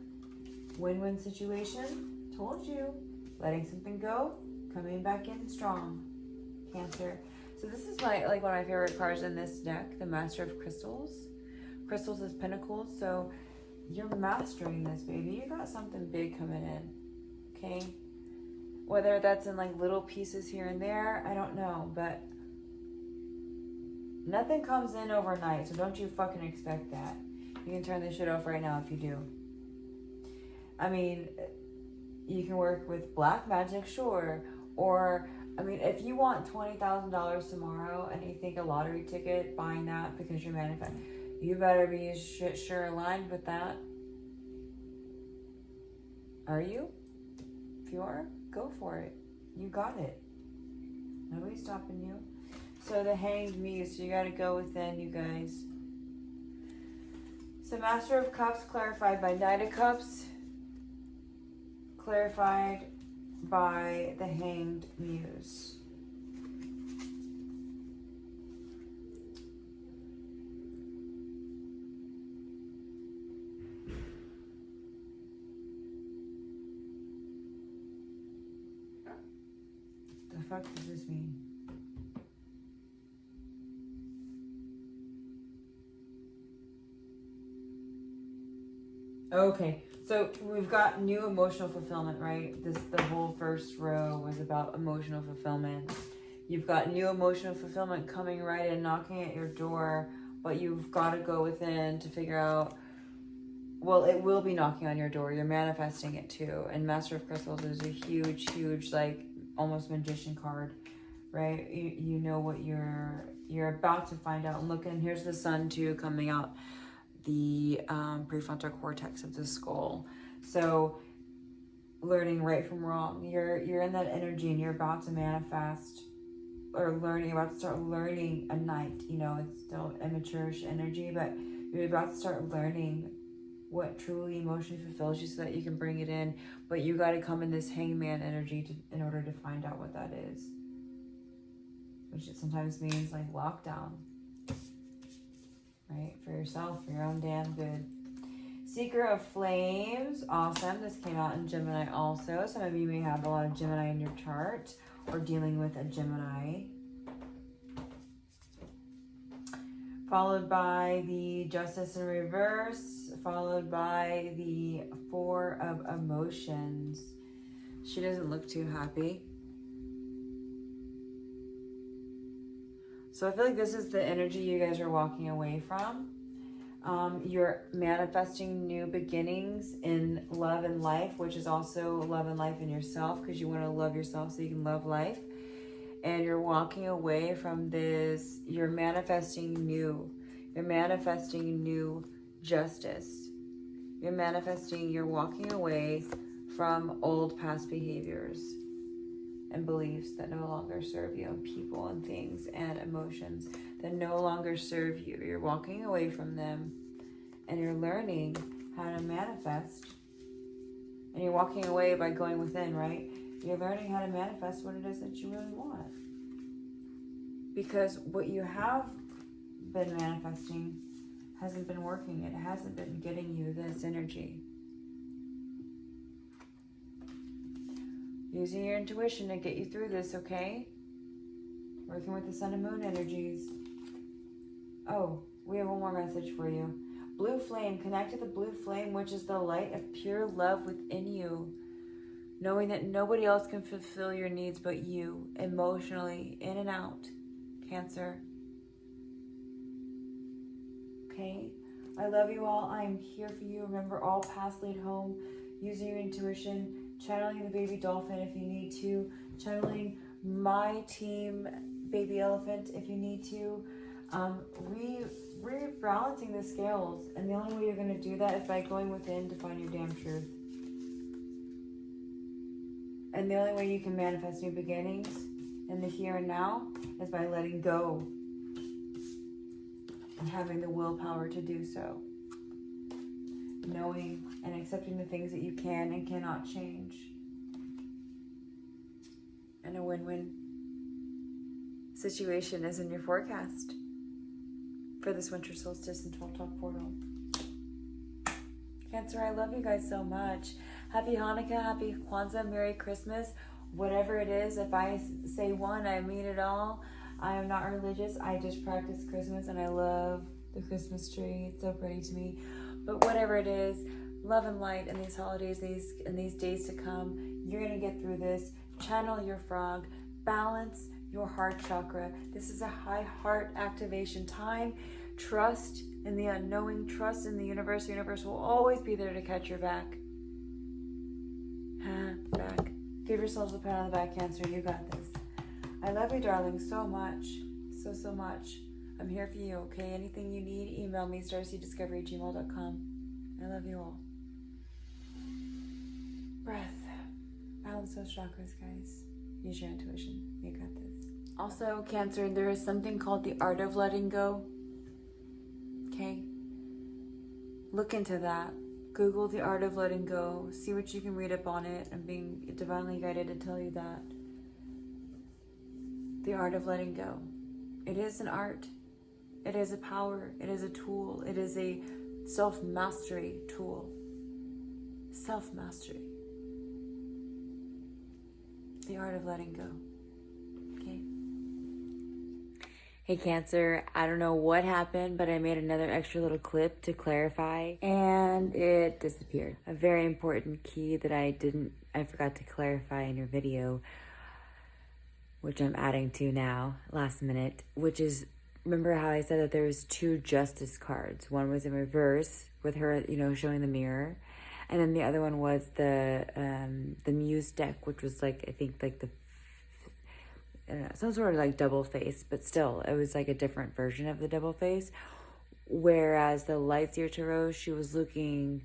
win-win situation. Told you. Letting something go, coming back in strong. Cancer. So this is like one of my favorite cards in this deck, the Master of Crystals. Crystals is Pentacles. So you're mastering this, baby. You got something big coming in. Okay? Whether that's in like little pieces here and there, I don't know. But nothing comes in overnight. So don't you fucking expect that. You can turn this shit off right now if you do. I mean, you can work with black magic, sure. Or, I mean, if you want $20,000 tomorrow and you think a lottery ticket, buying that because you're manifesting, you better be sure aligned with that. Are you? If you are, go for it. You got it. Nobody's stopping you. So the Hanged Muse, so you gotta go within, you guys. So Master of Cups clarified by Knight of Cups, clarified by the Hanged Muse. The fuck does this mean? Okay, so we've got new emotional fulfillment, right? The whole first row was about emotional fulfillment. You've got new emotional fulfillment coming right in, knocking at your door, but you've got to go within to figure out, well, it will be knocking on your door. You're manifesting it too. And Master of Crystals is a huge, huge, like almost magician card, right? You know what you're about to find out. And look, and here's the sun too coming out the prefrontal cortex of the skull. So learning right from wrong. You're in that energy and you're about to manifest or learning, you're about to start learning a Knight. You know, it's still immature-ish energy, but you're about to start learning what truly emotionally fulfills you so that you can bring it in. But you got to come in this hangman energy in order to find out what that is. Which it sometimes means like lockdown. Right? For yourself, for your own damn good. Seeker of Flames. Awesome. This came out in Gemini also. Some of you may have a lot of Gemini in your chart or dealing with a Gemini. Followed by the Justice in Reverse. Followed by the Four of Emotions. She doesn't look too happy. So I feel like this is the energy you guys are walking away from. You're manifesting new beginnings in love and life, which is also love and life in yourself, because you want to love yourself so you can love life. And you're walking away from this. You're manifesting new. You're manifesting new justice. You're walking away from old past behaviors and beliefs that no longer serve you, and people and things and emotions that no longer serve you. You're walking away from them and you're learning how to manifest. And you're walking away by going within, right? You're learning how to manifest what it is that you really want. Because what you have been manifesting hasn't been working. It hasn't been getting you this energy. Using your intuition to get you through this, okay? Working with the Sun and Moon energies. Oh, we have one more message for you. Blue flame. Connect to the blue flame, which is the light of pure love within you. Knowing that nobody else can fulfill your needs but you, emotionally, in and out. Cancer. Okay? I love you all. I am here for you. Remember, all paths lead home. Using your intuition. Channeling the baby dolphin if you need to. Channeling my team baby elephant if you need to. Rebalancing the scales. And the only way you're going to do that is by going within to find your damn truth. And the only way you can manifest new beginnings in the here and now is by letting go. and having the willpower to do so. Knowing and accepting the things that you can and cannot change. And a win-win situation is in your forecast for this winter solstice and 12 talk portal. Cancer, I love you guys so much. Happy Hanukkah, happy Kwanzaa, Merry Christmas. Whatever it is, if I say one, I mean it all. I am not religious. I just practice Christmas and I love the Christmas tree. It's so pretty to me. But whatever it is, love and light in these holidays, these days to come. You're going to get through this. Channel your frog. Balance your heart chakra. This is a high heart activation time. Trust in the unknowing. Trust in the universe. The universe will always be there to catch your back. Back. Give yourselves a pat on the back, Cancer. You got this. I love you, darling, so much. So much. I'm here for you, okay? Anything you need, email me, starseeddiscovery@gmail.com. I love you all. Breath. Balance those chakras, guys. Use your intuition. You got this. Also, Cancer, there is something called the art of letting go. Okay? Look into that. Google the art of letting go. See what you can read up on it. I'm being divinely guided to tell you that. The art of letting go. It is an art. It is a power. It is a tool. It is a self-mastery tool. Self-mastery. The art of letting go. Okay? Hey Cancer, I don't know what happened, but I made another extra little clip to clarify and it disappeared. A very important key that I forgot to clarify in your video, which I'm adding to now, last minute, which is, remember how I said that there was 2 justice cards. One was in reverse with her, showing the mirror. And then the other one was the Muse deck, which was like, I think like I don't know, some sort of like double face, but still, it was like a different version of the double face. Whereas the Lightseer Tarot, she was looking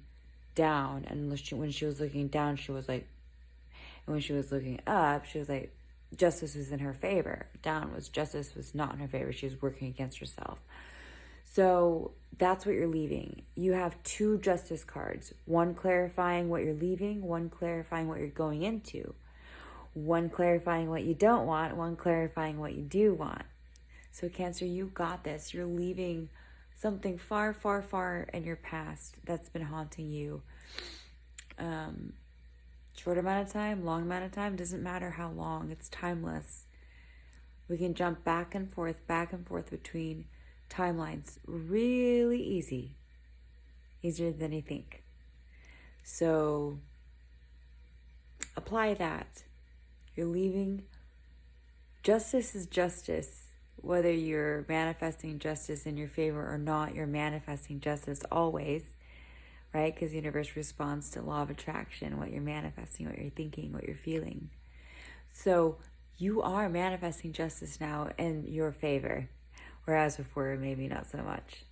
down, and when she was looking down, she was like, and when she was looking up, she was like, justice was in her favor. Down was justice was not in her favor. She was working against herself. So that's what you're leaving. You have 2 justice cards. One clarifying what you're leaving, one clarifying what you're going into. One clarifying what you don't want, one clarifying what you do want. So Cancer, you got this. You're leaving something far, far, far in your past that's been haunting you. Short amount of time, long amount of time, doesn't matter how long. It's timeless. We can jump back and forth between timelines really easy. Easier than you think. So apply that. You're leaving. Justice is justice. Whether you're manifesting justice in your favor or not, you're manifesting justice always, right? Because the universe responds to law of attraction, what you're manifesting, what you're thinking, what you're feeling. So you are manifesting justice now in your favor, whereas before, maybe not so much.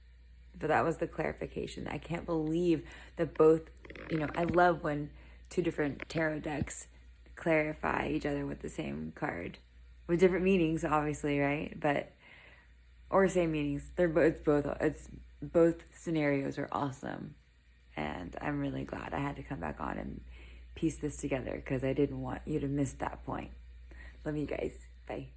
But that was the clarification. I can't believe that both, I love when 2 different tarot decks clarify each other with the same card with different meanings, obviously, right? Or same meanings. Both scenarios are awesome, and I'm really glad I had to come back on and piece this together because I didn't want you to miss that point. Love you guys. Bye.